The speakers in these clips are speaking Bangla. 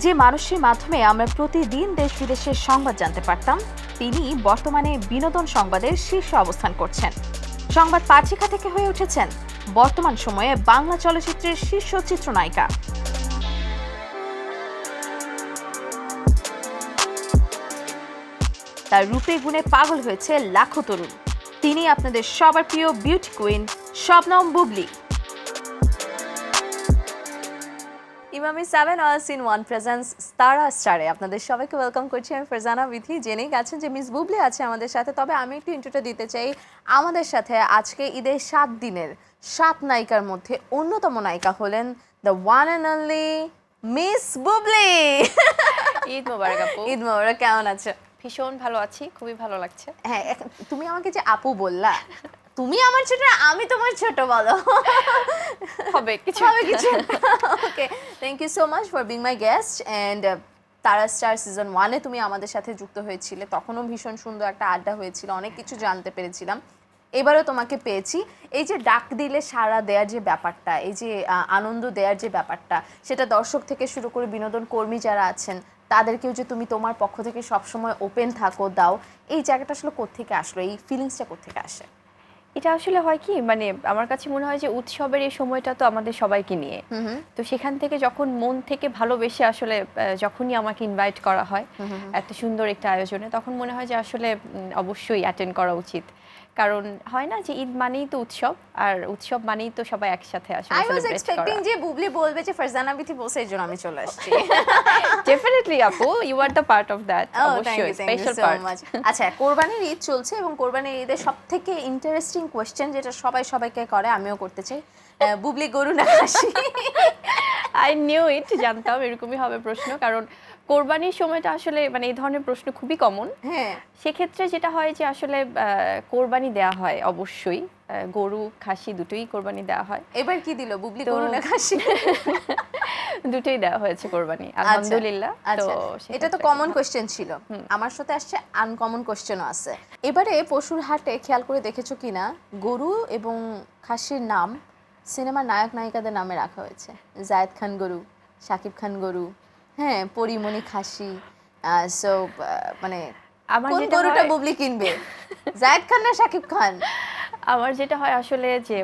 যে মানুষের মাধ্যমে আমরা প্রতিদিন দেশ বিদেশের সংবাদ জানতে পারতাম, তিনি বর্তমানে বিনোদন সংবাদের শীর্ষে অবস্থান করছেন। সংবাদ পাচিকা থেকে হয়ে উঠেছেন বর্তমান সময়ে বাংলা চলচ্চিত্রের শীর্ষ চিত্রনায়িকা। তার রূপে গুণে পাগল হয়েছে লাখো তরুণ। তিনি আপনাদের সবার প্রিয় beauty queen Shabnam Bubly. Emami 7 hours in one presence তারা স্টারে আপনাদের সবাইকে ওয়েলকাম করছি। আমি ফারজানা বিথি। জেনেই গেছেন যে মিস বুবলি আছে আমাদের সাথে, তবে আমি একটু ইন্ট্রোটা দিতে চাই। আমাদের সাথে আজকে ঈদের 7 দিনের 7 নায়িকার মধ্যে অন্যতম নায়িকা হলেন the one and only miss Bubly. Eid মোবারক আপু। ঈদ মোবারক। কেমন আছো? ভীষণ ভালো আছি, খুবই ভালো লাগছে। হ্যাঁ, তুমি আমাকে যে আপু বললা, তুমি আমার ছোট আমি তোমার ছোট, বলো হবে কিছু okay, thank you so much for being my guest. And তারা স্টার সিজন 1-এ তুমি আমাদের সাথে যুক্ত হয়েছিলে, তখনও ভীষণ সুন্দর একটা আড্ডা হয়েছিল, অনেক কিছু জানতে পেরেছিলাম। এবারও তোমাকে পেয়েছি। এই যে ডাক দিলে সাড়া দেওয়ার যে ব্যাপারটা, এই যে আনন্দ দেওয়ার যে ব্যাপারটা, সেটা দর্শক থেকে শুরু করে বিনোদন কর্মী যারা আছেন তাদেরকেও যে তুমি তোমার পক্ষ থেকে সবসময় ওপেন থাকো, দাও, এই জায়গাটা আসলে কোত্থেকে আসলো, এই ফিলিংসটা কোত্থেকে আসে? এটা আসলে হয় কি, মানে আমার কাছে মনে হয় যে উৎসবের এই সময়টা তো আমাদের সবাইকে নিয়ে, তো সেখান থেকে যখন মন থেকে ভালোবেসে আসলে যখনই আমাকে ইনভাইট করা হয় একটা সুন্দর একটা আয়োজনে, তখন মনে হয় যে আসলে অবশ্যই অ্যাটেন্ড করা উচিত। কারণ হয় না যে ঈদ মানেই তো উৎসব, আর উৎসব মানেই তো সবাই একসাথে আসলে আই ওয়াজ সেলিব্রেট এক্সপেক্টিং করা। যে বুবলি বলবে যে ফারজানা বিথি বলছে, এই জন্য আমি চলে আসছি। ডেফিনেটলি আপু, you are the part of that, Oh, অবশ্যই স্পেশাল so পার্ট। much. আচ্ছা, কোরবানির ঈদ চলছে এবং কোরবানির ঈদের সবথেকে ইন্টারেস্টিং কোয়েশ্চেন যেটা সবাইকে করে, আমিও করতে চাই, বুবলি গরু না খাসি? আই নিউ ইট, জানতাম এরকমই হবে প্রশ্ন, কারণ কোরবানির সময়টা আসলে মানে এই ধরনের প্রশ্ন খুবই কমন। হ্যাঁ, সেক্ষেত্রে যেটা হয় যে আসলে কোরবানি দেওয়া হয় অবশ্যই, গরু খাসি দুটোই কোরবানি দেওয়া হয়। এবার কি দিল বুবলি, গরু না খাসি? দুটোই দেওয়া হয়েছে কোরবানি, আলহামদুলিল্লাহ। তো আচ্ছা, এটা তো কমন কোয়েশ্চেন ছিল। আমার সাথে আসছে আনকমন কোয়েশ্চেনও আছে। এবারে পশুর হাটে খেয়াল করে দেখেছো কিনা, গরু এবং খাসির নাম সিনেমার নায়ক নায়িকাদের নামে রাখা হয়েছে। জায়েদ খান গরু, শাকিব খান গরু, হ্যাঁ, পরিমণি খাসি। সো মানে আমার কোন যেটা গরুটা হয়- বুবলি কিনবে, জায়েদ খান না শাকিব খান? আমার যেটা হয় আসলে যে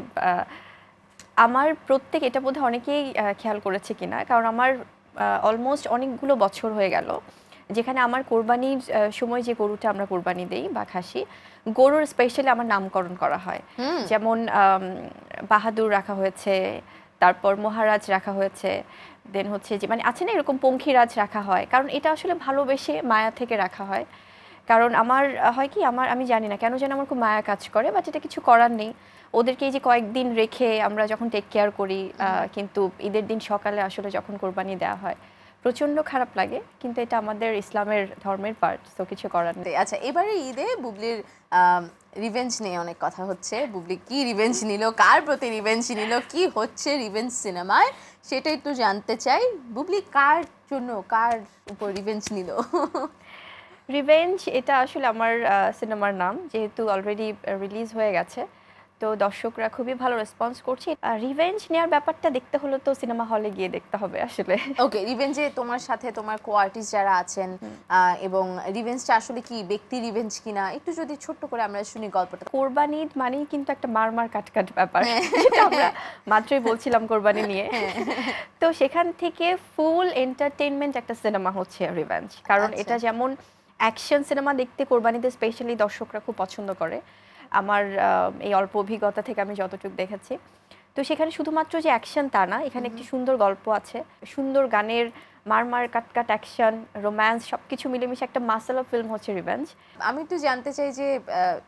আমার প্রত্যেক, এটা বোধহয় অনেকেই খেয়াল করেছে কিনা, কারণ আমার অলমোস্ট অনেকগুলো বছর হয়ে গেল যেখানে আমার কোরবানির সময় যে গরুটা আমরা কোরবানি দেই বা খাসি, গরুর স্পেশালি আমার নামকরণ করা হয়। যেমন বাহাদুর রাখা হয়েছে, তারপর মহারাজ রাখা হয়েছে, দেন হচ্ছে যে মানে আছে না এরকম পঙ্খিরাজ রাখা হয়, কারণ এটা আসলে ভালোবেসে মায়া থেকে রাখা হয়। কারণ আমার হয় কি, আমি জানি না কেন যেন আমার খুব মায়া কাজ করে, বাট এটা কিছু করার নেই। ওদেরকে এই যে কয়েকদিন রেখে আমরা যখন টেক কেয়ার করি, কিন্তু ঈদের দিন সকালে আসলে যখন কোরবানি দেওয়া হয় প্রচণ্ড খারাপ লাগে, কিন্তু এটা আমাদের ইসলামের ধর্মের পার্ট, তো কিছু করার নেই। আচ্ছা, এবারে ঈদে বুবলির রিভেঞ্জ নিয়ে অনেক কথা হচ্ছে। বুবলি কি রিভেঞ্জ নিল, কার প্রতি রিভেঞ্জ নিল, কি হচ্ছে রিভেঞ্জ সিনেমায়, সেটা একটু জানতে চাই। বুবলি কার জন্য, কার উপর রিভেঞ্জ নিল? রিভেঞ্জ এটা আসলে আমার সিনেমার নাম, যেহেতু অলরেডি রিলিজ হয়ে গেছে, তো দর্শকরা খুবই ভালো রেসপন্স করছে। রিভেঞ্জ নেওয়ার ব্যাপারটা দেখতে হলে তো সিনেমা হলে গিয়ে দেখতে হবে আসলে। ওকে, রিভেঞ্জে তোমার সাথে তোমার কো আর্টিস্ট যারা আছেন, এবং রিভেঞ্জটা আসলে কি ব্যক্তি রিভেঞ্জ কিনা, একটু যদি ছোট্ট করে আমরা শুনি গল্পটা। কোরবানি মানেই কিন্তু একটা মার কাট ব্যাপার, যেটা আমরা মাত্রই বলছিলাম কোরবানি নিয়ে। তো সেখান থেকে ফুল এন্টারটেইনমেন্ট একটা সিনেমা হচ্ছে রিভেঞ্জ, কারণ এটা যেমন অ্যাকশন সিনেমা দেখতে কোরবানিতে স্পেশালি দর্শকরা খুব পছন্দ করে। আমার এই অল্প অভিজ্ঞতা থেকে আমি যতটুকু দেখেছি, তো সেখানে শুধুমাত্র যে অ্যাকশন তা না, এখানে একটি সুন্দর গল্প আছে, সুন্দর গানের মার কাট অ্যাকশন, রোম্যান্স, সবকিছু মিলেমিশে একটা মাসালা ফিল্ম হচ্ছে রিভেঞ্জ। আমি একটু জানতে চাই যে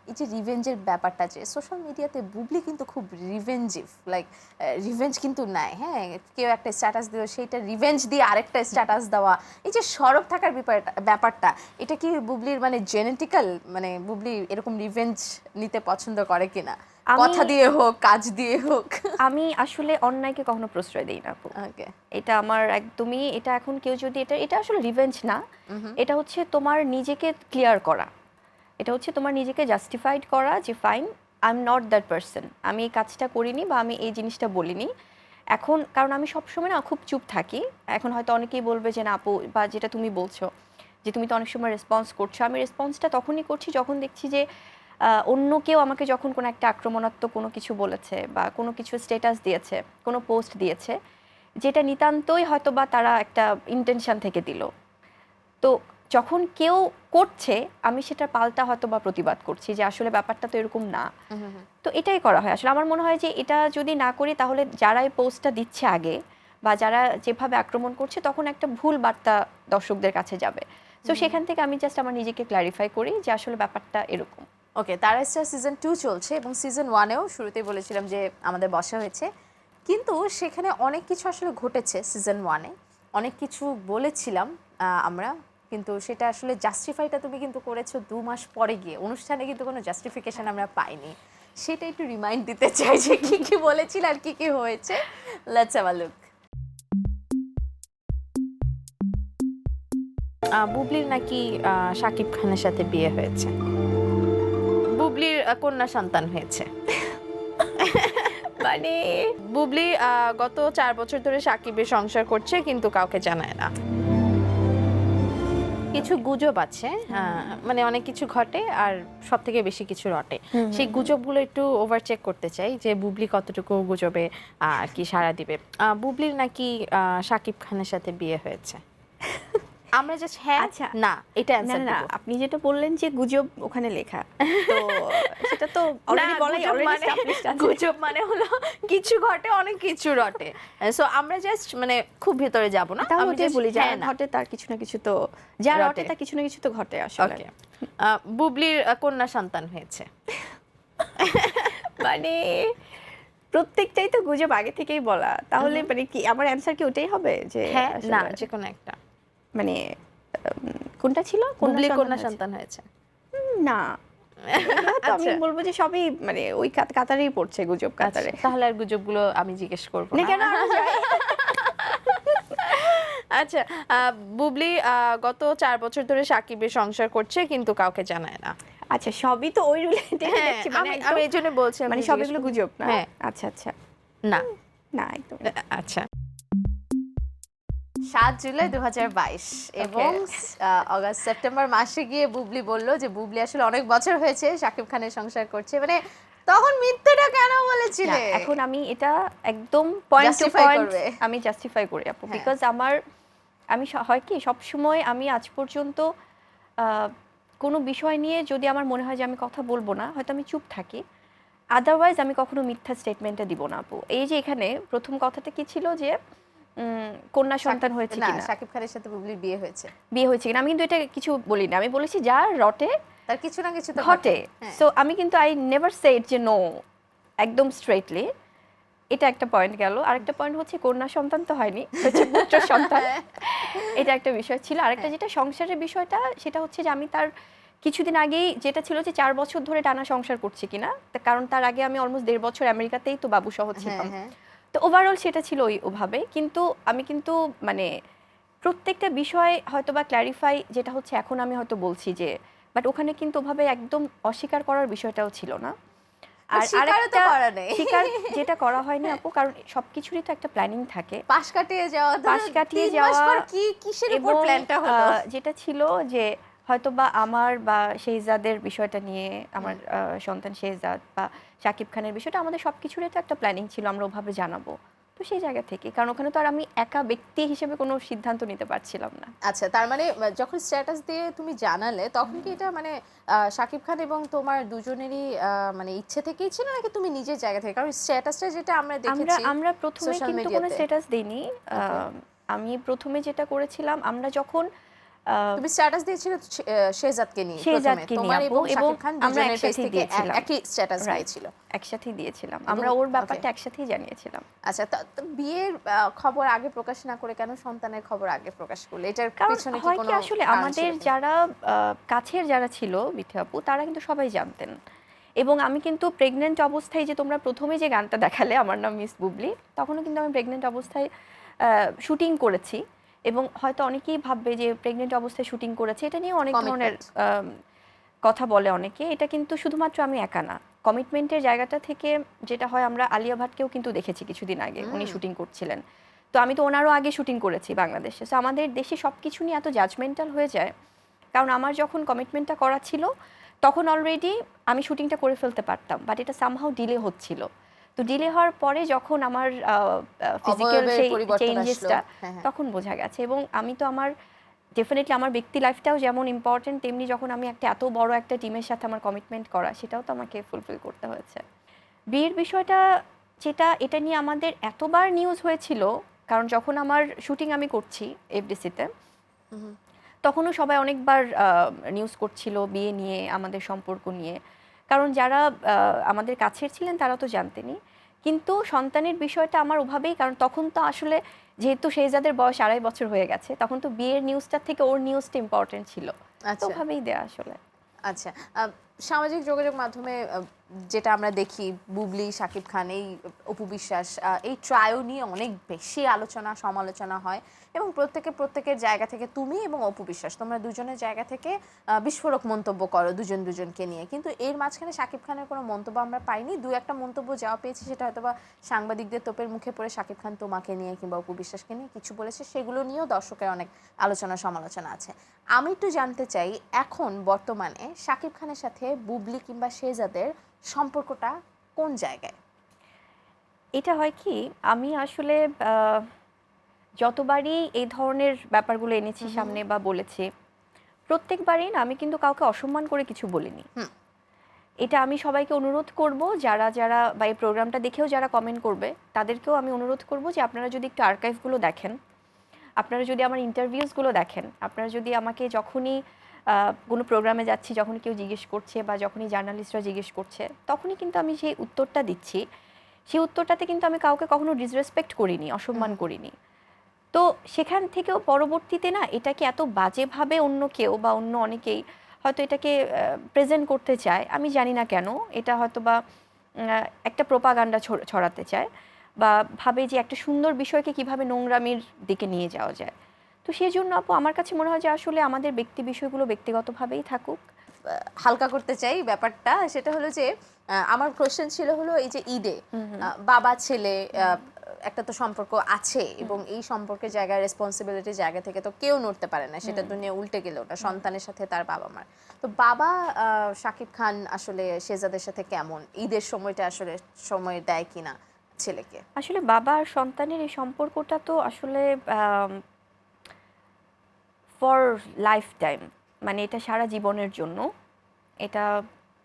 এই যে রিভেঞ্জের ব্যাপারটা, যে সোশ্যাল মিডিয়াতে বুবলি কিন্তু খুব রিভেঞ্জিভ, লাইক রিভেঞ্জ কিন্তু নাই, হ্যাঁ, কেউ একটা স্ট্যাটাস দিল সেইটা রিভেঞ্জ দিয়ে আরেকটা স্ট্যাটাস দেওয়া, এই যে সরব থাকার ব্যাপারটা, এটা কি বুবলির মানে জেনেটিক্যাল, মানে বুবলি এরকম রিভেঞ্জ নিতে পছন্দ করে কিনা, কথা দিয়ে হোক, কাজ দিয়ে হোক? আমি আসলে অন্যায়কে কখনো প্রশ্রয় দিই না আপু। ওকে, এটা আমার একদমই, এটা এখন কেউ যদি এটা আসলে রিভেঞ্জ না, এটা হচ্ছে তোমার নিজেকে ক্লিয়ার করা, এটা হচ্ছে তোমার নিজেকে জাস্টিফাইড করা যে fine, I am not that person, আমি এই কাজটা করিনি বা আমি এই জিনিসটা বলিনি, এখন কারণ আমি সবসময় না খুব চুপ থাকি, এখন হয়তো অনেকেই বলবে যে না আপু, বা যেটা তুমি বলছো যে তুমি তো অনেক সময় রেসপন্স করছো, আমি রেসপন্সটা তখনই করছি যখন দেখছি যে অন্য কেউ আমাকে যখন কোনো একটা আক্রমণাত্মক কোনো কিছু বলেছে বা কোনো কিছু স্ট্যাটাস দিয়েছে, কোনো পোস্ট দিয়েছে, যেটা নিতান্তই হয়তো বা তারা একটা ইন্টেনশন থেকে দিল, তো যখন কেউ করছে আমি সেটা পাল্টা হয়তো বা প্রতিবাদ করছি যে আসলে ব্যাপারটা তো এরকম না। তো এটাই করা হয় আসলে। আমার মনে হয় যে এটা যদি না করি তাহলে যারা এই পোস্টটা দিচ্ছে আগে বা যারা যেভাবে আক্রমণ করছে তখন একটা ভুল বার্তা দর্শকদের কাছে যাবে। তো সেখান থেকে আমি জাস্ট আমার নিজেকে ক্ল্যারিফাই করি যে আসলে ব্যাপারটা এরকম। ওকে, তারা স্টার সিজন 2 চলছে এবং সিজন 1-এও শুরুতেই বলেছিলাম যে আমাদের বসা হয়েছে, কিন্তু সেখানে অনেক কিছু আসলে ঘটেছে সিজন 1-এ, অনেক কিছু বলেছিলাম আমরা, কিন্তু সেটা আসলে জাস্টিফাইটা তুমি কিন্তু করেছো 2 মাস পরে গিয়ে, অনুষ্ঠানে কিন্তু কোনো জাস্টিফিকেশন আমরা পাইনি। সেটা একটু রিমাইন্ড দিতে চাই যে কি কি বলেছিল আর কি কি হয়েছে। Let's have a look. বুবলির নাকি শাকিব খানের সাথে বিয়ে হয়েছে, বুবলির কন্যা সন্তান হয়েছে। মানে বুবলি গত 4 বছর ধরে সাকিবের সংসার করছে কিন্তু কাউকে জানায় না। কিছু গুজব আছে, মানে অনেক কিছু ঘটে আর সব থেকে বেশি কিছু রটে। সেই গুজবগুলো একটু ওভার চেক করতে চাই যে বুবলি কতটুকু গুজবে আর কি সাড়া দিবে। বুবলির নাকি শাকিব খানের সাথে বিয়ে হয়েছে। আমরা জাস্ট হ্যাঁ আচ্ছা, না এটা না অ্যানসার না দেব। আপনি যেটা বললেন যে গুজব ওখানে লেখা, তো সেটা তো অলরেডি বলাই, অলরেডি এস্টাবলিশড আছে। গুজব মানে হলো কিছু ঘটে অনেক কিছু রটে, সো আমরা জাস্ট মানে খুব ভেতরে যাব না, তাহলে আমি ওটাই just বলি যা হ্যাঁ না। ঘটে তার কিছু না কিছু তো, যা রটে। রটে তার কিছু না কিছু তো ঘটে আসলে। ওকে, বুবলির কন্যা সন্তান হয়েছে। মানে প্রত্যেকটাই তো গুজব আগে থেকেই বলা, তাহলে মানে কি আমার অ্যানসার কি ওটাই হবে যে হ্যাঁ আসলে না যে কোনো একটা। মানে কোনটা ছিল? বুবলির কন্যা হয়েছে? সন্তান হয়েছে। না, এগুলো তো আমি আচ্ছা। বলবো যে সবই মানে ওই কাতারেই পড়ছে, গুজব কাতারে। আচ্ছা, তাহলে আর গুজবগুলো আমি জিজ্ঞেস করব না না। কেন আরো যাই? আচ্ছা, বুবলি গত 4 বছর ধরে সাকিবের সংসার করছে কিন্তু কাউকে জানায় না। আচ্ছা, সবই তো ওই রিলেটেড হ্যাঁ, দেখছি, মানে আমি এই জন্য বলছি, মানে সব এগুলো গুজব না? হ্যাঁ আচ্ছা আচ্ছা, না না একদম। আচ্ছা। 7 জুলাই 2022 এবং অগাস্ট সেপ্টেম্বর মাসে গিয়ে বুবলি বলল যে বুবলি আসলে অনেক বছর হয়েছে শাকিব খানের সংসার করছে, মানে তখন মিথ্যেটা কেন বলেছিলে? এখন আমি এটা একদম পয়েন্ট টু Justify পয়েন্ট করবে। আমি জাস্টিফাই করি আপু, হ্যাঁ। বিকজ আমি হয় কি সব সময় আমি আজ পর্যন্ত কোনো বিষয় নিয়ে যদি আমার মনে হয় যে আমি কথা বলবো না, হয়তো আমি চুপ থাকি, আদারওয়াইজ আমি কখনো মিথ্যা স্টেটমেন্টটা দিব না আপু। এই যে এখানে প্রথম কথাটা কি ছিল যে কন্যা সন্তান হয়েছে না, কিনা, শাকিব খানের সাথে বুবলির বিয়ে হয়েছে, বিয়ে হয়েছে কিনা, আমি কিন্তু এটা কিছু বলি না, আমি বলেছি যা রটে তার কিছু না কিছু তো ঘটে। হ্যাঁ। সো আমি কিন্তু আই নেভার সেড যে নো, একদম স্ট্রেটলি। এটা একটা পয়েন্ট গেল। আরেকটা পয়েন্ট হচ্ছে কন্যা সন্তান তো হয়নি, হচ্ছে পুত্র সন্তান। এটা একটা বিষয় ছিল। আরেকটা যেটা সংসারের বিষয়টা, সেটা হচ্ছে যে আমি তার কিছুদিন আগেই যেটা ছিল যে 4 বছর ধরে টানা সংসার করছি কিনা, কারণ তার আগে আমি অলমোস্ট 1.5 বছর আমেরিকাতেই তো বাবু সহ ছিলাম। হ্যাঁ। তো ওভারঅল সেটা ছিল ওভাবে, কিন্তু আমি কিন্তু মানে প্রত্যেকটা বিষয় হয়তো বা ক্ল্যারিফাই, যেটা হচ্ছে এখন আমি হয়তো বলছি যে, বাট ওখানে কিন্তু ওভাবে একদম অস্বীকার করার বিষয়টাও ছিল না। আর আরেকটা স্বীকার যেটা করা হয়নি আপু, কারণ সবকিছুরই তো একটা প্ল্যানিং থাকে, পাশ কাটিয়ে যাওয়া, পাশ কাটিয়ে যাওয়া, কি কিসের উপর প্ল্যানটা হলো? যেটা ছিল যে হয়তো বা আমার বা শেহজাদের বিষয়টা নিয়ে, আমার সন্তান শেহজাদ বা শাকিব খানের বিষয়টা, আমাদের সবকিছুরই তো একটা প্ল্যানিং ছিল, আমরা ওভাবে জানাবো। তো সেই জায়গা থেকে, কারণ ওখানে তো আর আমি একা ব্যক্তি হিসেবে কোনো সিদ্ধান্ত নিতে পারছিলাম না। আচ্ছা, তার মানে যখন স্ট্যাটাস দিয়ে তুমি জানালে তখন কি এটা মানে শাকিব খান এবং তোমার দুজনেরই মানে ইচ্ছে থেকেই ছিল নাকি তুমি নিজের জায়গা থেকে? কারণ স্ট্যাটাসটা যেটা আমরা দেখেছি, আমরা প্রথমে social কিন্তু media কোনো তে। স্ট্যাটাস দেইনি। আমি প্রথমে যেটা করেছিলাম, আমরা যখন তুমি স্ট্যাটাস দিয়েছিলে শেহজাদকে নিয়ে, প্রথমে শেহজাদকে নিয়ে তোমার আপু, এবং এবং শাকিব খান আমরা দুজনের পেজ একসাথেই থেকে দিয়েছিলাম। একই স্ট্যাটাস রাইট, দিয়েছিল। একসাথেই দিয়েছিলাম এবং আমরা, ওর ব্যাপারটা okay। একসাথেই জানিয়েছিলাম। আচ্ছা, তো বিয়ের খবর আগে প্রকাশ না করে কেন সন্তানের খবর আগে প্রকাশ করলে? এটার কারণ পিছনে কি হয় কোনো কি আসলে কারণ আমাদের ছিল কিনা? যারা কাছের যারা ছিল বিথি আপু, তারা কিন্তু সবাই জানতেন। এবং আমি কিন্তু প্রেগনেন্ট অবস্থায়, যে তোমরা প্রথমে যে গানটা দেখালে আমার নাম মিস বুবলি, তখনও কিন্তু আমি প্রেগনেন্ট অবস্থায় শুটিং করেছি। এবং হয়তো অনেকেই ভাববে যে প্রেগনেন্ট অবস্থায় শুটিং করেছে, এটা নিয়ে অনেক ধরনের কথা বলে অনেকে। এটা কিন্তু শুধুমাত্র আমি একা না, কমিটমেন্টের জায়গাটা থেকে যেটা হয়, আমরা আলিয়া ভাটকেও কিন্তু দেখেছি কিছুদিন আগে, উনি শুটিং করছিলেন। তো আমি তো ওনারও আগে শুটিং করেছি বাংলাদেশে। সো আমাদের দেশে সব কিছু নিয়ে এত জাজমেন্টাল হয়ে যায়, কারণ আমার যখন কমিটমেন্টটা করা ছিল তখন অলরেডি আমি শুটিংটা করে ফেলতে পারতাম, বাট এটা সামহাউ ডিলে হচ্ছিল। তো ডিলে হওয়ার পরে যখন আমার ফিজিক্যাল অবয়বের সেই পরিবর্তন আসলো। চেঞ্জেসটা হ্যাঁ, হ্যাঁ। তখন বোঝা গেছে। এবং আমি তো আমার ডেফিনেটলি আমার ব্যক্তি লাইফটাও যেমন ইম্পর্টেন্ট, তেমনি যখন আমি একটা এত বড় একটা টিমের সাথে আমার কমিটমেন্ট করা, সেটাও তো আমাকে ফুলফিল করতে হয়েছে। বিয়ের বিষয়টা যেটা, এটা নিয়ে আমাদের এতবার নিউজ হয়েছিল, কারণ যখন আমার শুটিং আমি করছি এফডিসিতে, তখনও সবাই অনেকবার নিউজ করছিল বিয়ে নিয়ে, আমাদের সম্পর্ক নিয়ে। কারণ যারা আমাদের কাছের ছিলেন তারা তো জানতেনই, কিন্তু সন্তানের বিষয়টা আমার ওভাবেই, কারণ তখন তো আসলে যেহেতু শেহজাদের বয়স 2.5 বছর হয়ে গেছে, তখন তো বিয়ের নিউজটার থেকে ওর নিউজটা ইম্পর্টেন্ট ছিল। তো আচ্ছা ওভাবেই দেয়া আসলে। আচ্ছা, সামাজিক যোগাযোগ মাধ্যমে যেটা আমরা দেখি, বুবলি, শাকিব খান, এই অপু বিশ্বাস, এই ট্রায়ো নিয়ে অনেক বেশি আলোচনা সমালোচনা হয়, এবং প্রত্যেকের জায়গা থেকে, তুমি এবং অপু বিশ্বাস, তোমরা দুজনের জায়গা থেকে বিস্ফোরক মন্তব্য করো দুজনকে নিয়ে। কিন্তু এর মাঝখানে শাকিব খানের কোনো মন্তব্য আমরা পাইনি। দু একটা মন্তব্য যাওয়া পেয়েছি, সেটা হয়তো বা সাংবাদিকদের তোপের মুখে পড়ে শাকিব খান তোমাকে নিয়ে কিংবা অপু বিশ্বাসকে নিয়ে কিছু বলেছে, সেগুলো নিয়েও দর্শকের অনেক আলোচনা সমালোচনা আছে। আমি একটু জানতে চাই, এখন বর্তমানে শাকিব খানের সাথে বুবলি কিংবা শেহজাদের সম্পর্কটা কোন জায়গায়? এটা হয় কি, আমি আসলে যতবারই এই ধরনের ব্যাপারগুলো এনেছি সামনে বা বলেছি, প্রত্যেকবারই না আমি কিন্তু কাউকে অসম্মান করে কিছু বলিনি। এটা আমি সবাইকে অনুরোধ করব, যারা যারা বা এই প্রোগ্রামটা দেখেও যারা কমেন্ট করবে, তাদেরকেও আমি অনুরোধ করব যে আপনারা যদি একটু আর্কাইভগুলো দেখেন, আপনারা যদি আমার ইন্টারভিউসগুলো দেখেন, আপনারা যদি আমাকে যখনই কোনো প্রোগ্রামে যাচ্ছি, যখন কেউ জিজ্ঞেস করছে বা যখনই জার্নালিস্টরা জিজ্ঞেস করছে, তখনই কিন্তু আমি সেই উত্তরটা দিচ্ছি। সেই উত্তরটাতে কিন্তু আমি কাউকে কখনো ডিসরেসপেক্ট করিনি, অসম্মান করিনি। তো সেখান থেকেও পরবর্তীতে না এটাকে এত বাজেভাবে অন্য কেউ বা অন্য অনেকেই হয়তো এটাকে প্রেজেন্ট করতে চায়, আমি জানি না কেন। এটা হয়তো বা একটা প্রোপাগান্ডা ছড়াতে চায়, বা ভাবে যে একটা সুন্দর বিষয়কে কিভাবে নোংরামির দিকে নিয়ে যাওয়া যায়। তো সেই জন্য আপু আমার কাছে মনে হয় যে আসলে আমাদের ব্যক্তি বিষয়গুলো ব্যক্তিগতভাবেই থাকুক। হালকা করতে চাই ব্যাপারটা, সেটা হলো যে আমার কোশ্চেন ছিল হলো এই যে ঈদে বাবা ছেলে একটা তো সম্পর্ক আছে, এবং এই সম্পর্কের জায়গায় রেসপন্সিবিলিটির জায়গা থেকে তো কেউ নড়তে পারে না, সেটা দুনিয়া উল্টে গেলেও না, সন্তানের সাথে তার বাবা মার। তো বাবা শাকিব খান আসলে শেহজাদের সাথে কেমন, ঈদের সময়টা আসলে সময় দেয় কিনা ছেলেকে? আসলে বাবা আর সন্তানের এই সম্পর্কটা তো আসলে ফর লাইফ টাইম, মানে এটা সারা জীবনের জন্য। এটা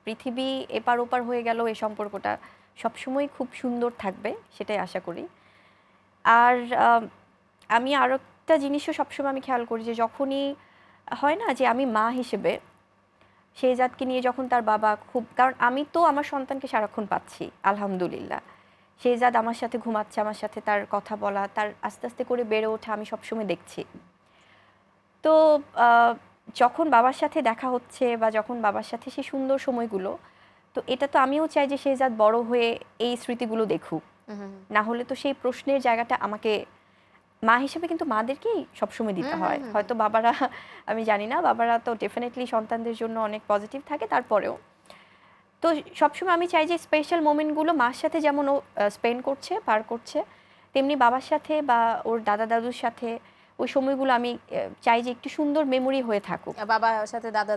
পৃথিবী এপার ওপার হয়ে গেল, এই সম্পর্কটা সবসময় খুব সুন্দর থাকবে, সেটাই আশা করি। আর আমি আরও একটা জিনিসও সবসময় আমি খেয়াল করি, যে যখনই হয় না যে আমি মা হিসেবে শেহজাদকে নিয়ে যখন তার বাবা খুব, কারণ আমি তো আমার সন্তানকে সারাক্ষণ পাচ্ছি আলহামদুলিল্লাহ, শেহজাদ আমার সাথে ঘুমাচ্ছে, আমার সাথে তার কথা বলা, তার আস্তে আস্তে করে বেড়ে ওঠা আমি সবসময় দেখছি। তো যখন বাবার সাথে দেখা হচ্ছে বা যখন বাবার সাথে সেই সুন্দর সময়গুলো, তো এটা তো আমিও চাই যে শেহজাদ বড় হয়ে এই স্মৃতিগুলো দেখুক। না হলে তো সেই প্রশ্নের জায়গাটা আমাকে মা হিসেবে কিন্তু মাদেরকেই সবসময় দিতে হয়। হয়তো বাবারা, আমি জানি না, বাবারা তো ডেফিনেটলি সন্তানদের জন্য অনেক পজিটিভ থাকে, তারপরেও তো সবসময় আমি চাই যে স্পেশাল মোমেন্টগুলো মার সাথে যেমন ও স্পেন্ড করছে, পার করছে, তেমনি বাবার সাথে বা ওর দাদা দাদুর সাথে ওই সময়গুলো আমি চাই যে একটু সুন্দর মেমোরি হয়ে থাকুক। বাবার সাথে দাদা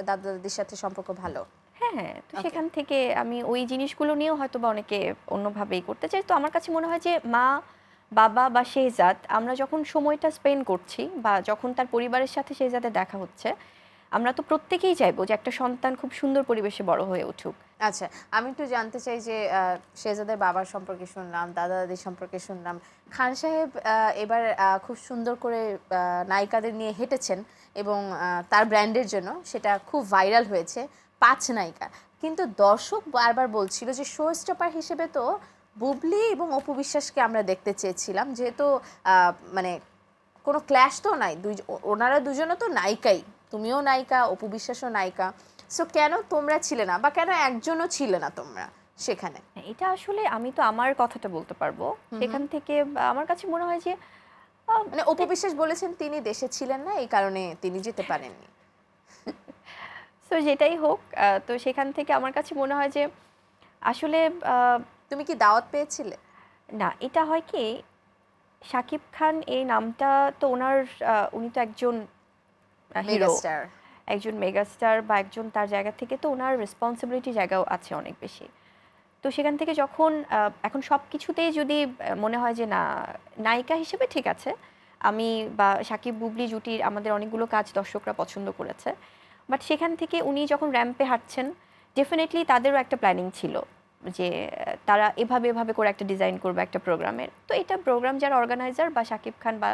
দাদির সাথে সম্পর্ক ভালো? হ্যাঁ হ্যাঁ, তো সেখান থেকে আমি ওই জিনিসগুলো নিয়েও হয়তো বা অনেকে অন্যভাবেই করতে চাই। তো আমার কাছে মনে হয় যে মা, বাবা বা শেহজাদ, আমরা যখন সময়টা স্পেন্ড করছি বা যখন তার পরিবারের সাথে শেহজাদের দেখা হচ্ছে, আমরা তো প্রত্যেকেই চাইবো যে একটা সন্তান খুব সুন্দর পরিবেশে বড় হয়ে উঠুক। আচ্ছা, আমি একটু জানতে চাই যে শেহজাদের বাবার সম্পর্কে শুনলাম, দাদা দাদির সম্পর্কে শুনলাম, খান সাহেব এবার খুব সুন্দর করে নায়িকাদের নিয়ে হেঁটেছেন, এবং তার ব্র্যান্ডের জন্য সেটা খুব ভাইরাল হয়েছে, 5 নায়িকা। কিন্তু দর্শক বারবার বলছিল যে শো স্টপার হিসেবে তো বুবলি এবং অপু বিশ্বাসকে আমরা দেখতে চেয়েছিলাম, যেহেতু মানে কোনো ক্ল্যাশ তো নাই, ওনারা দুজনও তো নায়িকাই, তুমিও নায়িকা, অপু বিশ্বাসও নায়িকা। সো কেন তোমরা ছিলে না, বা কেন একজনও ছিলে না তোমরা সেখানে? এটা আসলে আমি তো আমার কথাটা বলতে পারবো, সেখান থেকে আমার কাছে মনে হয় যে মানে অপু বিশ্বাস বলেছেন তিনি দেশে ছিলেন না, এই কারণে তিনি যেতে পারেননি। তো যেটাই হোক, তো সেখান থেকে আমার কাছে মনে হয় যে আসলে তুমি কি দাওয়াত পেয়েছিলে? না, এটা হয় কি, শাকিব খান এই নামটা তো ওনার উনি তো একজন হিরো, মেগাস্টার। একজন মেগাস্টার বা একজন, তার জায়গা থেকে তো ওনার রেসপন্সিবিলিটি জায়গাও আছে অনেক বেশি। তো সেখান থেকে যখন এখন সব কিছুতেই যদি মনে হয় যে না, নায়িকা হিসেবে ঠিক আছে, আমি বা সাকিব বুবলি জুটির আমাদের অনেকগুলো কাজ দর্শকরা পছন্দ করেছে, বাট সেখান থেকে উনি যখন র্যাম্পে হাঁটছেন, ডেফিনেটলি তাদেরও একটা প্ল্যানিং ছিল যে তারা এভাবে এভাবে করে একটা ডিজাইন করবে একটা প্রোগ্রামের। তো এটা প্রোগ্রাম যারা অর্গানাইজার বা শাকিব খান বা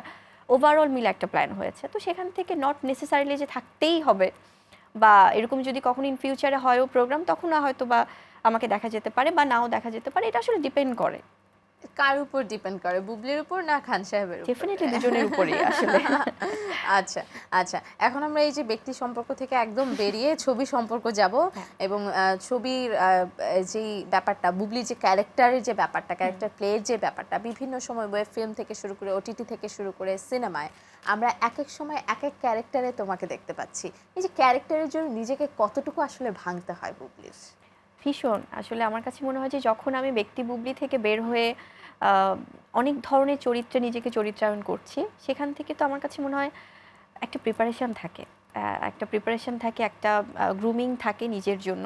ওভারঅল মিলে একটা প্ল্যান হয়েছে। তো সেখান থেকে নট নেসেসারিলি যে থাকতেই হবে বা এরকম যদি কখনো ইন ফিউচারে হয়ও প্রোগ্রাম, তখন না হয়তো বা আমাকে দেখা যেতে পারে বা নাও দেখা যেতে পারে, এটা আসলে ডিপেন্ড করে। কার উপর ডিপেন্ড করে, বুবলির উপর না খান সাহেবের উপর? ডেফিনেটলি দুজনের উপরেই আসলে। আচ্ছা আচ্ছা, এখন আমরা এই যে ব্যক্তি সম্পর্ক থেকে একদম বেরিয়ে ছবি সম্পর্ক যাব এবং ছবির যেই ব্যাপারটা, বুবলির যে ক্যারেক্টারের যে ব্যাপারটা, ক্যারেক্টার প্লের যে ব্যাপারটা, বিভিন্ন সময় ওয়েব ফিল্ম থেকে শুরু করে ওটিটি থেকে শুরু করে সিনেমায় আমরা এক এক সময় এক এক ক্যারেক্টারে তোমাকে দেখতে পাচ্ছি। এই যে ক্যারেক্টারের জন্য নিজেকে কতটুকু আসলে ভাঙতে হয় বুবলির? ভীষণ, আসলে আমার কাছে মনে হয় যে যখন আমি ব্যক্তি বুবলি থেকে বের হয়ে অনেক ধরনের চরিত্রে নিজেকে চরিত্রায়ন করছি, সেখান থেকে তো আমার কাছে মনে হয় একটা প্রিপারেশন থাকে, একটা গ্রুমিং থাকে নিজের জন্য,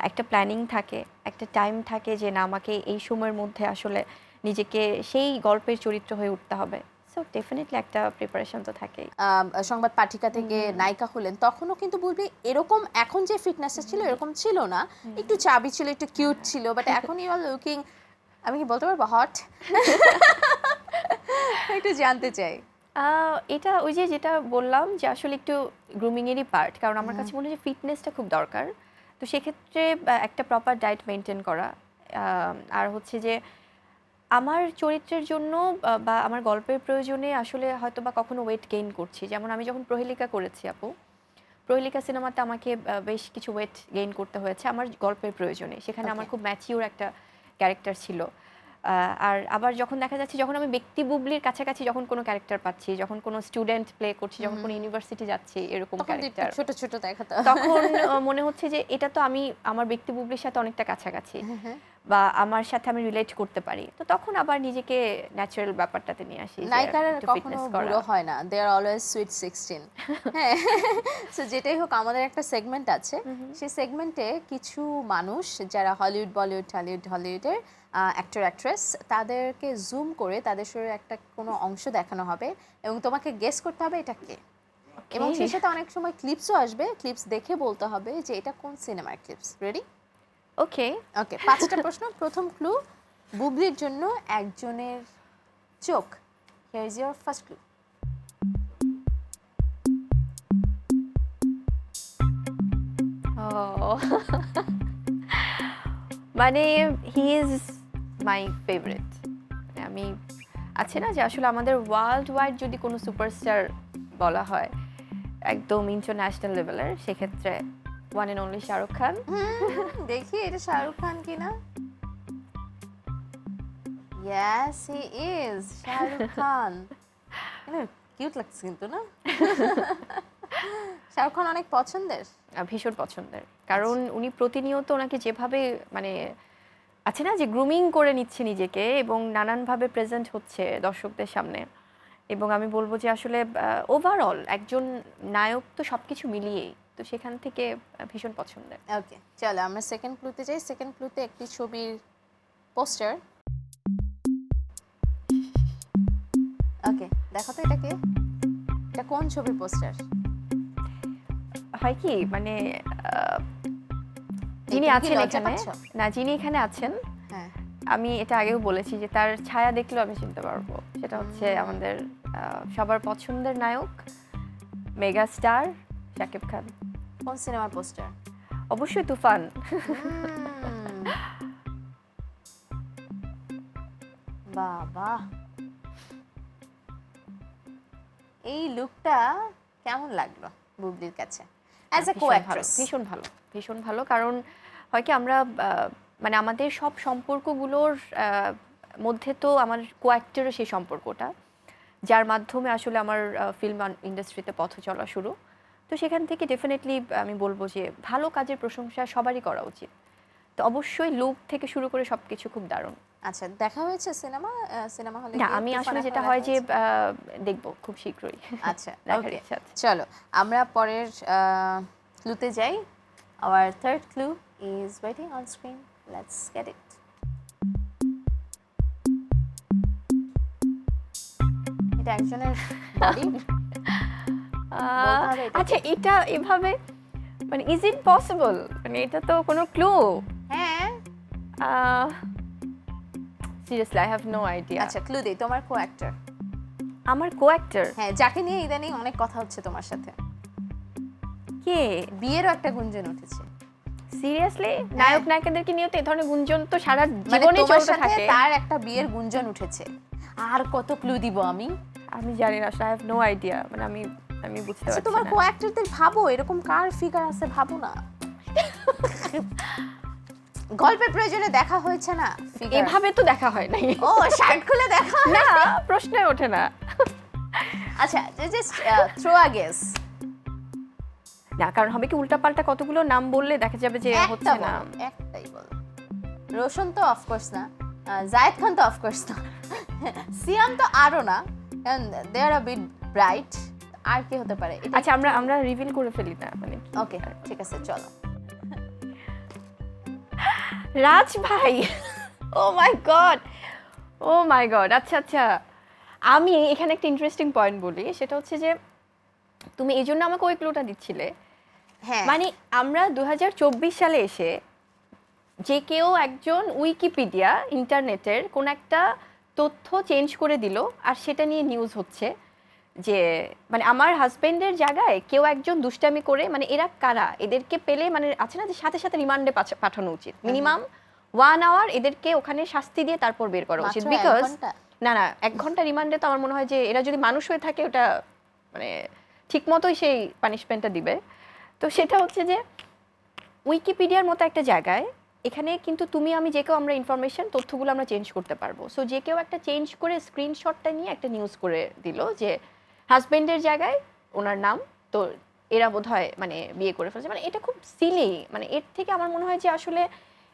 একটা প্ল্যানিং থাকে, একটা টাইম থাকে যে না, আমাকে এই সময়ের মধ্যে আসলে নিজেকে সেই গল্পের চরিত্র হয়ে উঠতে হবে। সো ডেফিনেটলি একটা প্রিপারেশন তো থাকেই। সংবাদ পাঠিকা থেকে নায়িকা হলেন, তখনও কিন্তু বলবি এরকম এখন যে ফিটনেসটা ছিল এরকম ছিল না, একটু চাবি ছিল, একটু কিউট ছিল, বাট এখন ইউ আর লুকিং, আমি কি বলতে পারবো হট? একটু জানতে চাই। এটা ওই যে যেটা বললাম যে আসলে একটু গ্রুমিংয়েরই পার্ট, কারণ আমার কাছে মনে হয় যে ফিটনেসটা খুব দরকার। তো সেক্ষেত্রে একটা প্রপার ডায়েট মেনটেন করা, আর হচ্ছে যে আমার চরিত্রের জন্য বা আমার গল্পের প্রয়োজনে আসলে হয়তো বা কখনো ওয়েট গেইন করছি, যেমন আমি যখন প্রহেলিকা করেছি আপু, প্রহেলিকা সিনেমাতে আমাকে বেশ কিছু ওয়েট গেইন করতে হয়েছে আমার গল্পের প্রয়োজনে। সেখানে আমার Okay. খুব ম্যাচিওর একটা ক্যারেক্টার ছিল। আর আবার যখন দেখা যাচ্ছে, যখন আমি ব্যক্তি বুবলির কাছাকাছি যখন কোনো ক্যারেক্টার পাচ্ছি, যখন কোনো স্টুডেন্ট প্লে করছি, যখন কোনো ইউনিভার্সিটি যাচ্ছি এরকম তখন তো একটু ক্যারেক্টার, ছোট ছোট দেখাতো। তখন মনে হচ্ছে যে এটা তো আমি আমার ব্যক্তি বুবলির সাথে অনেকটা কাছাকাছি বা আমার সাথে আমি রিলেট করতে পারি। তো তখন আবার নিজেকে ন্যাচারাল ব্যাপারটাতে নিয়ে আসি যে নায়িকারা একটু কখনো ফিটনেস করা। বুড়ো হয় না, দে আর অলওয়েজ সুইট 16। হ্যাঁ, সো যেটাই হোক, আমাদের একটা সেগমেন্ট আছে, সেই সেগমেন্টে কিছু মানুষ যারা হলিউড, বলিউড, হলিউডের অ্যাক্টর অ্যাক্ট্রেস, তাদেরকে জুম করে তাদের শরীরে একটা কোনো অংশ দেখানো হবে এবং তোমাকে গেস করতে হবে এটা কে, এবং সেই সাথে অনেক সময় ক্লিপসও আসবে, ক্লিপস দেখে বলতে হবে যে এটা কোন সিনেমার ক্লিপস। রেডি? ওকে। ওকে, 5টা প্রশ্ন। প্রথম ক্লু, বুবলির জন্য একজনের চোখ। Here is your first clue. ও মানে হি ইজ মাই ফেভারিট। আমি, আছে না যে আসলে আমাদের ওয়ার্ল্ড ওয়াইড যদি কোনো সুপারস্টার বলা হয় একদম ইন্টারন্যাশনাল লেভেলের, সেক্ষেত্রে one and only Shahrukh Khan. দেখি এটা শাহরুখ খান কিনা। Yes, he is Shahrukh Khan. Cute লাগছে কিন্তু না? শাহরুখ খান অনেক পছন্দের। ভীষণ পছন্দের, কারণ উনি প্রতিনিয়ত ওনাকে যেভাবে মানে আছে না যে গ্রুমিং করে নিচ্ছে নিজেকে এবং নানানভাবে প্রেজেন্ট হচ্ছে দর্শকদের সামনে, এবং আমি বলবো যে আসলে ওভারঅল একজন নায়ক তো সবকিছু মিলিয়েই, তো সেখান থেকে ভীষণ পছন্দের। ওকে, চলো আমরা সেকেন্ড ক্লুতে যাই। সেকেন্ড ক্লুতে একটি ছবির পোস্টার। ওকে, দেখো তো এটা কে, এটা কোন ছবির পোস্টার? হয় কি মানে যিনি তুমি কি আছেন লজ্জা এখানে, পাচ্ছ? না যিনি এখানে আছেন, হ্যাঁ, আমি এটা আগেও বলেছি যে তার ছায়া দেখলেও আমি চিনতে পারবো। সেটা হচ্ছে আমাদের সবার পছন্দের নায়ক, মেগা স্টার শাকিব খান। কোন সিনেমার পোস্টার? অবশ্যই তুফান। বাবা, এই লুকটা কেমন লাগলো বুবলির কাছে অ্যাজ এ কো ভীষণ ভালো, অ্যাক্ট্রেস? ভীষণ ভালো, ভীষণ ভালো। কারণ হয় কি, আমরা মানে আমাদের সব সম্পর্কগুলোর মধ্যে তো আমার কো অ্যাক্টরের সেই সম্পর্কটা, যার মাধ্যমে আসলে আমার ফিল্ম ইন্ডাস্ট্রিতে পথ চলা শুরু। তো সেখান থেকে ডেফিনেটলি আমি বলবো যে ভালো কাজের প্রশংসা সবারই করা উচিত। তো অবশ্যই লুক থেকে শুরু করে সবকিছু খুব দারুণ। আচ্ছা, দেখা হয়েছে সিনেমা হলে না, গিয়ে আমি তুফান আসলে এখনো যেটা দেখা হয় যে হয়েছে? দেখবো খুব শীঘ্রই। আচ্ছা, দেখার ওকে, ইচ্ছা আছে। চলো আমরা পরের ক্লুতে যাই। Our third clue is waiting on screen, let's get it. এটা একজনের বডি, বলতে হবে এটা আচ্ছা, কে? এটা এভাবে মানে ইজ ইট পসিবল, মানে এটা তো কোনো ক্লু। হ্যাঁ, seriously I have no idea. আচ্ছা ক্লু দেই, তোমার কো অ্যাক্টর। আমার কো অ্যাক্টর হ্যাঁ, যাকে নিয়ে ইদানিং অনেক কথা হচ্ছে তোমার সাথে, কে? বিয়েরও একটা গুঞ্জন উঠেছে। সিরিয়াসলি নায়ক নায়িকাদেরকে নিয়ে তো এই ধরনের গুঞ্জন তো সারা মানে জীবনে তোমার চলতে সাথে থাকে। তার একটা বিয়ের গুঞ্জন উঠেছে। আর কত ক্লু দিব আমি? আমি জানি না, আই হ্যাভ নো আইডিয়া, মানে আমি বুঝতে আচ্ছা, পারছি তোমার না। কো অ্যাক্টরদের ভাবো, এরকম কার ফিগার আছে ভাবো না। গল্পের প্রয়োজনে দেখা হয়েছে না figure? এভাবে তো দেখা হয় নাই। ও, শার্ট খুলে দেখা। না, প্রশ্নই ওঠে না। আচ্ছা, জাস্ট থ্রো আ গেস। না, কারণ হবে কি উল্টাপাল্টা কতগুলো নাম বললে দেখা যাবে যে হচ্ছে না। একটাই বল। রোশন তো অফকোর্স না, জায়েদ খান তো অফকোর্স না, সিয়াম তো আরো না, কারণ দে আর আ বিট ব্রাইট। আর কি হতে পারে? আচ্ছা, আমরা রিভিল করে ফেলি না, মানে ওকে, ঠিক আছে, চলো। রাজ ভাই। ও মাই গড, ও মাই গড। আচ্ছা আচ্ছা, আমি এখানে একটা ইন্টারেস্টিং পয়েন্ট বলি, সেটা হচ্ছে যে তুমি এই জন্য আমাকে ওই ক্লুটা দিচ্ছিলে। হ্যাঁ, মানে আমরা 2024 সালে এসে যে কেউ একজন উইকিপিডিয়া ইন্টারনেটের কোন একটা তথ্য চেঞ্জ করে দিল আর সেটা নিয়ে নিউজ হচ্ছে যে মানে আমার হাজবেন্ডের জায়গায় কেউ একজন দুষ্টামি করে, মানে এরা কারা, এদেরকে পেলে মানে আছে না যে সাথে সাথে রিমান্ডে পাঠানো উচিত, মিনিমাম 1 আওয়ার এদেরকে ওখানে শাস্তি দিয়ে তারপর বের করা উচিত। মাত্র 1 বিকজ ঘন্টা? না না, 1 ঘন্টা রিমান্ডে তো আমার মনে হয় যে এরা যদি মানুষ হয়ে থাকে ওটা মানে ঠিক মতোই সেই পানিশমেন্টটা দিবে। তো সেটা হচ্ছে যে উইকিপিডিয়ার মতো একটা জায়গায় এখানে কিন্তু তুমি আমি যে কেউ আমরা ইনফরমেশন তথ্যগুলো আমরা চেঞ্জ করতে পারবো। সো যে কেউ একটা চেঞ্জ করে স্ক্রিনশটটা নিয়ে একটা নিউজ করে দিল যে হাজবেন্ডের জায়গায় ওনার নাম, তো এরা বোধহয় মানে বিয়ে করে ফেলছে। মানে এটা খুব সিলি, মানে এর থেকে আমার মনে হয় যে আসলে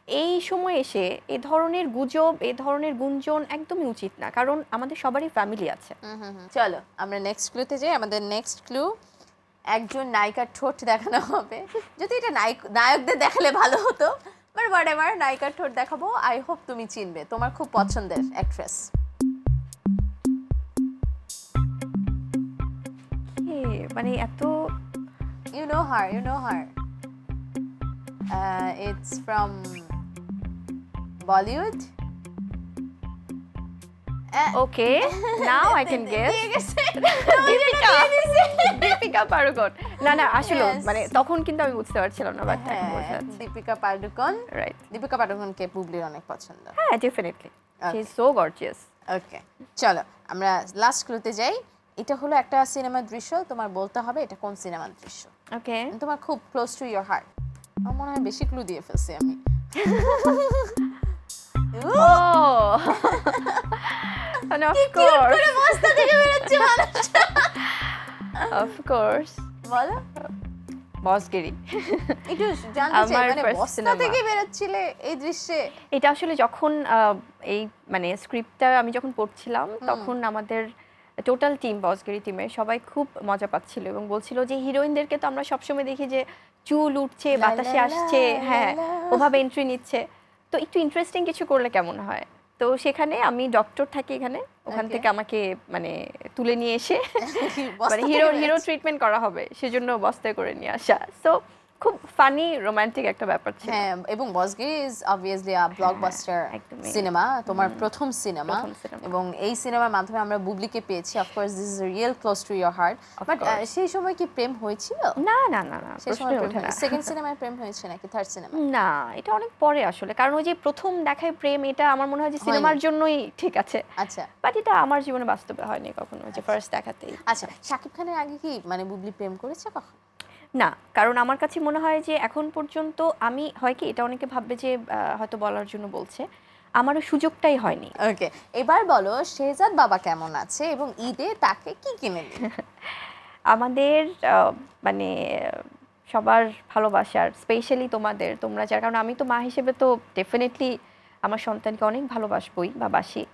এই সময় এসে এ ধরনের গুজব, এ ধরনের গুঞ্জন একদমই উচিত না, কারণ আমাদের সবারই ফ্যামিলি আছে। চলো আমরা নেক্সট ক্লুতে যাই। আমাদের নেক্সট ক্লু, একজন নায়িকার ঠোঁট দেখানো হবে। যদি এটা নায়কদের দেখালে ভালো হতো, বাট হোয়াটএভার, নায়িকার ঠোঁট দেখাবো। আই হোপ তুমি চিনবে, তোমার খুব পছন্দের অ্যাক্ট্রেস। মানে এত You know her, you know her. It's from Bollywood. Okay, now I can guess. দিয়ে গেছে। দীপিকা পাড়ুকোন। না না, আসলে Yes. মানে তখন কিন্তু আমি বুঝতে পারছিলাম না, বাট এখন বোঝা হ্যাঁ, যাচ্ছে। দীপিকা পাডুকোন। রাইট, দীপিকা পাডুকোনকে বুবলির অনেক পছন্দ। হ্যাঁ definitely, she is so gorgeous. Okay, চলো আমরা লাস্ট ক্লুতে যাই। এটা হলো একটা সিনেমার দৃশ্য, তোমার বলতে হবে এটা কোন সিনেমার দৃশ্য। ওকে, তোমার খুব ক্লোজ টু ইয়োর হার্ট। আমার মনে হয় বেশি ক্লু দিয়ে ফেলছি আমি। ও মানে অফ কোর্স, বস্তা থেকে বেরোচ্ছে মানুষ। অফ কোর্স বলো, বসগিরি। একটু জানতে চাই, আমার মানে first বস্তা cinema। থেকে বেরোচ্ছিলে এই দৃশ্যে? এটা আসলে যখন এই মানে স্ক্রিপ্টটা আমি যখন পড়ছিলাম তখন আমাদের টোটাল টিম, বসগিরি টিমে সবাই খুব মজা পাচ্ছিল এবং বলছিল যে হিরোইনদেরকে তো আমরা সবসময় দেখি যে চুল উঠছে, লা বাতাসে লা আসছে, লা হ্যাঁ লা। ওভাবে এন্ট্রি নিচ্ছে, তো একটু ইন্টারেস্টিং কিছু করলে কেমন হয়। তো সেখানে আমি ডক্টর থাকি এখানে, ওখান Okay. থেকে আমাকে মানে তুলে নিয়ে এসে বস্তা মানে থেকে হিরো বেরোচ্ছে। ট্রিটমেন্ট করা হবে সেজন্য বস্তায় করে নিয়ে আসা। সো খুব ফানি রোমান্টিক একটা ব্যাপার ছিল। হ্যাঁ, এবং বসগিরি ইজ অবভিয়াসলি আ ব্লকবাস্টার একদমই। সিনেমা, তোমার প্রথম সিনেমা। প্রথম cinema। এবং এই সিনেমার মাধ্যমে আমরা বুবলিকে পেয়েছি। Of course this is real close to your heart. Of but course. সেই সময় কি প্রেম হয়েছিল? না না না না, সেই সময় প্রশ্নই প্রেম ওঠে না। সেকেন্ড সিনেমায় প্রেম হয়েছে নাকি থার্ড সিনেমা? না, এটা অনেক পরে আসলে, কারণ ওই যে প্রথম দেখায় প্রেম, এটা আমার মনে হয় যে সিনেমার জন্যই ঠিক আছে, আচ্ছা বাট এটা আমার জীবনে বাস্তবে হয়নি কখনো, যে ফার্স্ট দেখাতেই। আচ্ছা, শাকিব খানের আগে কি মানে বুবলি প্রেম করেছে কখন? না, কারণ আমার কাছে মনে হয় যে এখন পর্যন্ত আমি হয় কি, এটা অনেকে ভাববে যে হয়তো বলার জন্য বলছে, আমারও সুযোগটাই হয়নি। ওকে, এবার বলো শেহজাদ বাবা কেমন আছে এবং ঈদে তাকে কি কিনে দিল? আমাদের মানে সবার ভালোবাসার, স্পেশালি তোমাদের, তোমরা যার, কারণ আমি তো মা হিসেবে তো ডেফিনেটলি আমার সন্তানকে অনেক ভালোবাসবই বা বাসি।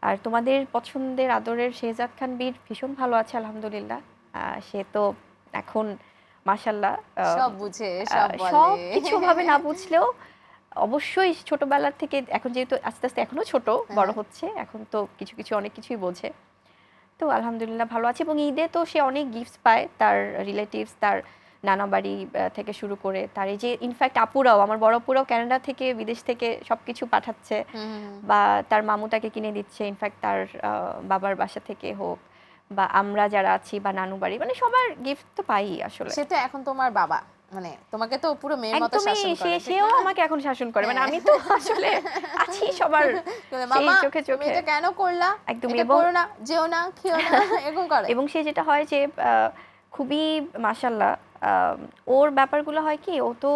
আর তোমাদের পছন্দের আদরের শেহজাদ খান বীর ভীষণ ভালো আছে আলহামদুলিল্লাহ। সে তো এখন মাশাল্লাহ সব বুঝে সব বলে। সব কিছু ভাবে না বুঝলেও অবশ্যই ছোটবেলার থেকে, এখন যেহেতু আস্তে আস্তে এখনো ছোট, বড় হচ্ছে, এখন তো কিছু কিছু অনেক কিছুই বোঝে। তো আলহামদুলিল্লাহ ভালো আছে। এবং ঈদে তো সে অনেক গিফটস পায়, তার রিলেটিভস, তার নানা বাড়ি থেকে শুরু করে, তার এই যে ইনফ্যাক্ট আপুরাও, আমার বড় আপুরাও কানাডা থেকে, বিদেশ থেকে সবকিছু পাঠাচ্ছে, বা তার মামু তাকে কিনে দিচ্ছে, ইনফ্যাক্ট তার বাবার বাসা থেকে হোক, বা আমরা যারা আছি, বা নানু বাড়ি, মানে সবার গিফট তো পাই আসলে। সেটা এখন তোমার বাবা, মানে তোমাকে তো পুরো মেয়ের মতো একদমই শাসন করে, ঠিক সেও না? আমাকে এখন শাসন করে, মানে আমি তো আসলে আছি সবার সেই মামা চোখে তুমি চোখে। এটা কেন করলা, একদম। এটা এবং করো না, যেও না, খেও না, এরকম করে। এবং সে যেটা হয় যে খুবই মাশাল্লাহ, ওর ব্যাপারগুলো হয় কি, ও তো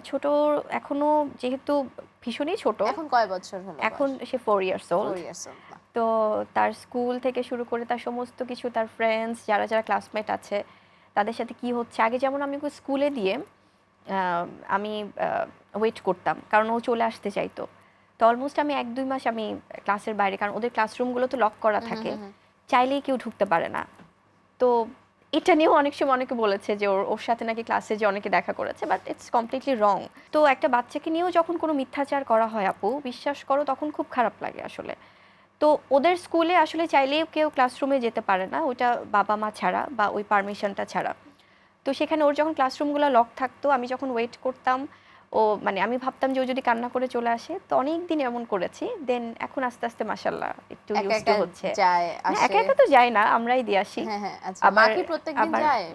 ছোট এখনো, যেহেতু ভীষণই ছোট, এখন কয় বছর হলো? এখন সে 4 ইয়ার্স ওল্ড। 4 years old। তো তার স্কুল থেকে শুরু করে তার সমস্ত কিছু, তার ফ্রেন্ডস যারা যারা ক্লাসমেট আছে তাদের সাথে কি হচ্ছে, আগে যেমন আমি ওকে স্কুলে দিয়ে আমি ওয়েট করতাম, কারণ ও চলে আসতে চাইতো। তো অলমোস্ট আমি 1-2 মাস আমি ক্লাসের বাইরে, কারণ ওদের ক্লাসরুমগুলো তো লক করা থাকে, চাইলেই কেউ ঢুকতে পারে না। তো এটা নিয়েও অনেক সময় অনেকে বলেছে যে ওর সাথে নাকি ক্লাসে যে অনেকে দেখা করেছে, বাট ইটস কমপ্লিটলি রং। তো একটা বাচ্চাকে নিয়েও যখন কোনো মিথ্যাচার করা হয় আপু, বিশ্বাস করো তখন খুব খারাপ লাগে আসলে। তো ওদের স্কুলে আসলে চাইলেও কেউ ক্লাসরুমে যেতে পারে না, ওইটা বাবা মা ছাড়া বা ওই পারমিশনটা ছাড়া। তো সেখানে ওর যখন ক্লাসরুমগুলো লক থাকতো, আমি যখন ওয়েট করতাম, ও মানে আমি ভাবতাম যে ও যদি কান্না করে চলে আসে, তো অনেক দিন এমন করেছি। দেন এখন আস্তে আস্তে মাশাআল্লাহ একটু একা ইউজড একা হচ্ছে। যায়, না, আসে। একা একা তো যায় না, আমরাই দিয়ে আসি। হ্যাঁ হ্যাঁ, আচ্ছা। মা কি প্রত্যেকদিন যায়?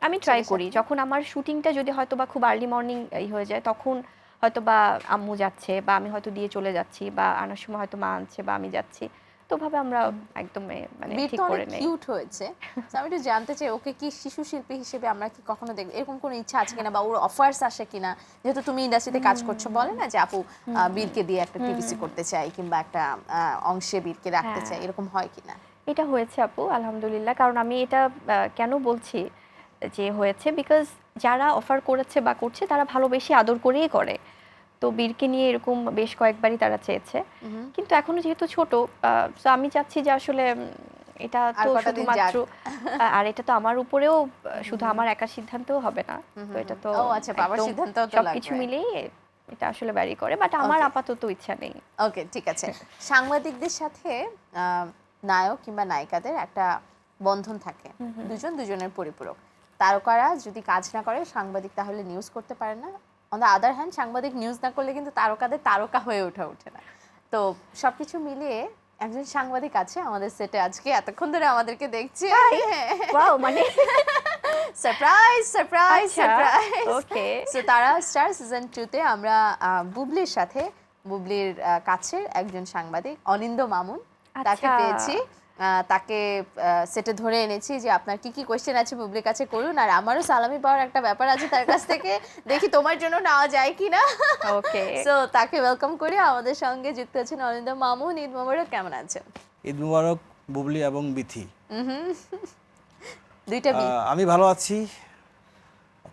আমি ট্রাই ছেলের করি, সাথে? যখন আমার শুটিংটা যদি হয়তো বা খুব আর্লি মর্নিং হয়ে যায়, তখন হয়তো বা আম্মু যাচ্ছে, বা আমি হয়তো দিয়ে চলে যাচ্ছি, বা আনার সময় হয়তো মা আনছে, বা আমি যাচ্ছি। তো ওভাবে আমরা একদম মানে বীর ঠিক তো করে অনেক নেই। কিউট হয়েছে। তো আমি একটু জানতে চাই, ওকে কি শিশু শিল্পী হিসেবে আমরা কি কখনো দেখব, এরকম কোনো ইচ্ছা আছে কিনা, বা ওর অফার্স আসে কিনা? যেহেতু তুমি ইন্ডাস্ট্রিতে কাজ করছো, বলে না যে আপু বীরকে দিয়ে একটা টিভিসি করতে চাই, কিংবা একটা অংশে বীরকে রাখতে চাই, হ্যাঁ। এরকম হয় কিনা? এটা হয়েছে আপু আলহামদুলিল্লাহ, কারণ আমি এটা কেন বলছি যে হয়েছে, বিকজ যারা অফার করেছে বা করছে তারা ভালোবেসে আদর করেই করে। তো বীরকে নিয়ে এরকম বেশ কয়েকবারই তারা চেয়েছে, কিন্তু এখনো যেহেতু ছোট, তো আমি চাচ্ছি যে আসলে এটা আর তো কটা দিন শুধুমাত্র যাক। আর এটা তো আমার উপরেও শুধু আমার একার সিদ্ধান্তও হবে না। তো এটা তো ও আচ্ছা, বাবার একদম সিদ্ধান্তও তো সবকিছু লাগবে। মিলেই এটা আসলে ভ্যারি করে, বাট আমার Okay. আপাতত ইচ্ছা নেই। ওকে, ঠিক আছে। সাংবাদিকদের সাথে নায়ক কিংবা নায়িকাদের একটা বন্ধন থাকে, দুজন দুজনের পরিপূরক। তারকারা যদি কাজ না করে, সাংবাদিক তাহলে নিউজ করতে পারে না। অন দ্য আদার হ্যান্ড, সাংবাদিক নিউজ না করলে কিন্তু তারকাদের তারকা হয়ে ওঠে না। তো সবকিছু মিলিয়ে একজন সাংবাদিক আছে আমাদের সেটে আজকে, এতক্ষণ ধরে আমাদেরকে দেখছে। ওয়াও, মানে সারপ্রাইজ সারপ্রাইজ আচ্ছা, সারপ্রাইজ। ওকে। সো তারা স্টার সিজন 2 তে আমরা বুবলির সাথে, বুবলির কাছের একজন সাংবাদিক অনিন্দ মামুন, তাকে আচ্ছা। পেয়েছি। তাকে সেটে ধরে এনেছি যে আপনার কি কি কোয়েশ্চেন আছে বুবলির কাছে করুন, আর আমারও সালামি পাওয়ার একটা ব্যাপার আছে তার কাছ থেকে, দেখি তোমার জন্য নেওয়া যায় কিনা। ওকে। সো তাকে ওয়েলকাম করে আমাদের সঙ্গে যুক্ত আছেন অনিন্দ মামুন। ঈদ মোবারক, কেমন আছেন? ঈদ মুবারক বুবলি এবং বিথি। দুইটা বি। আমি ভালো আছি।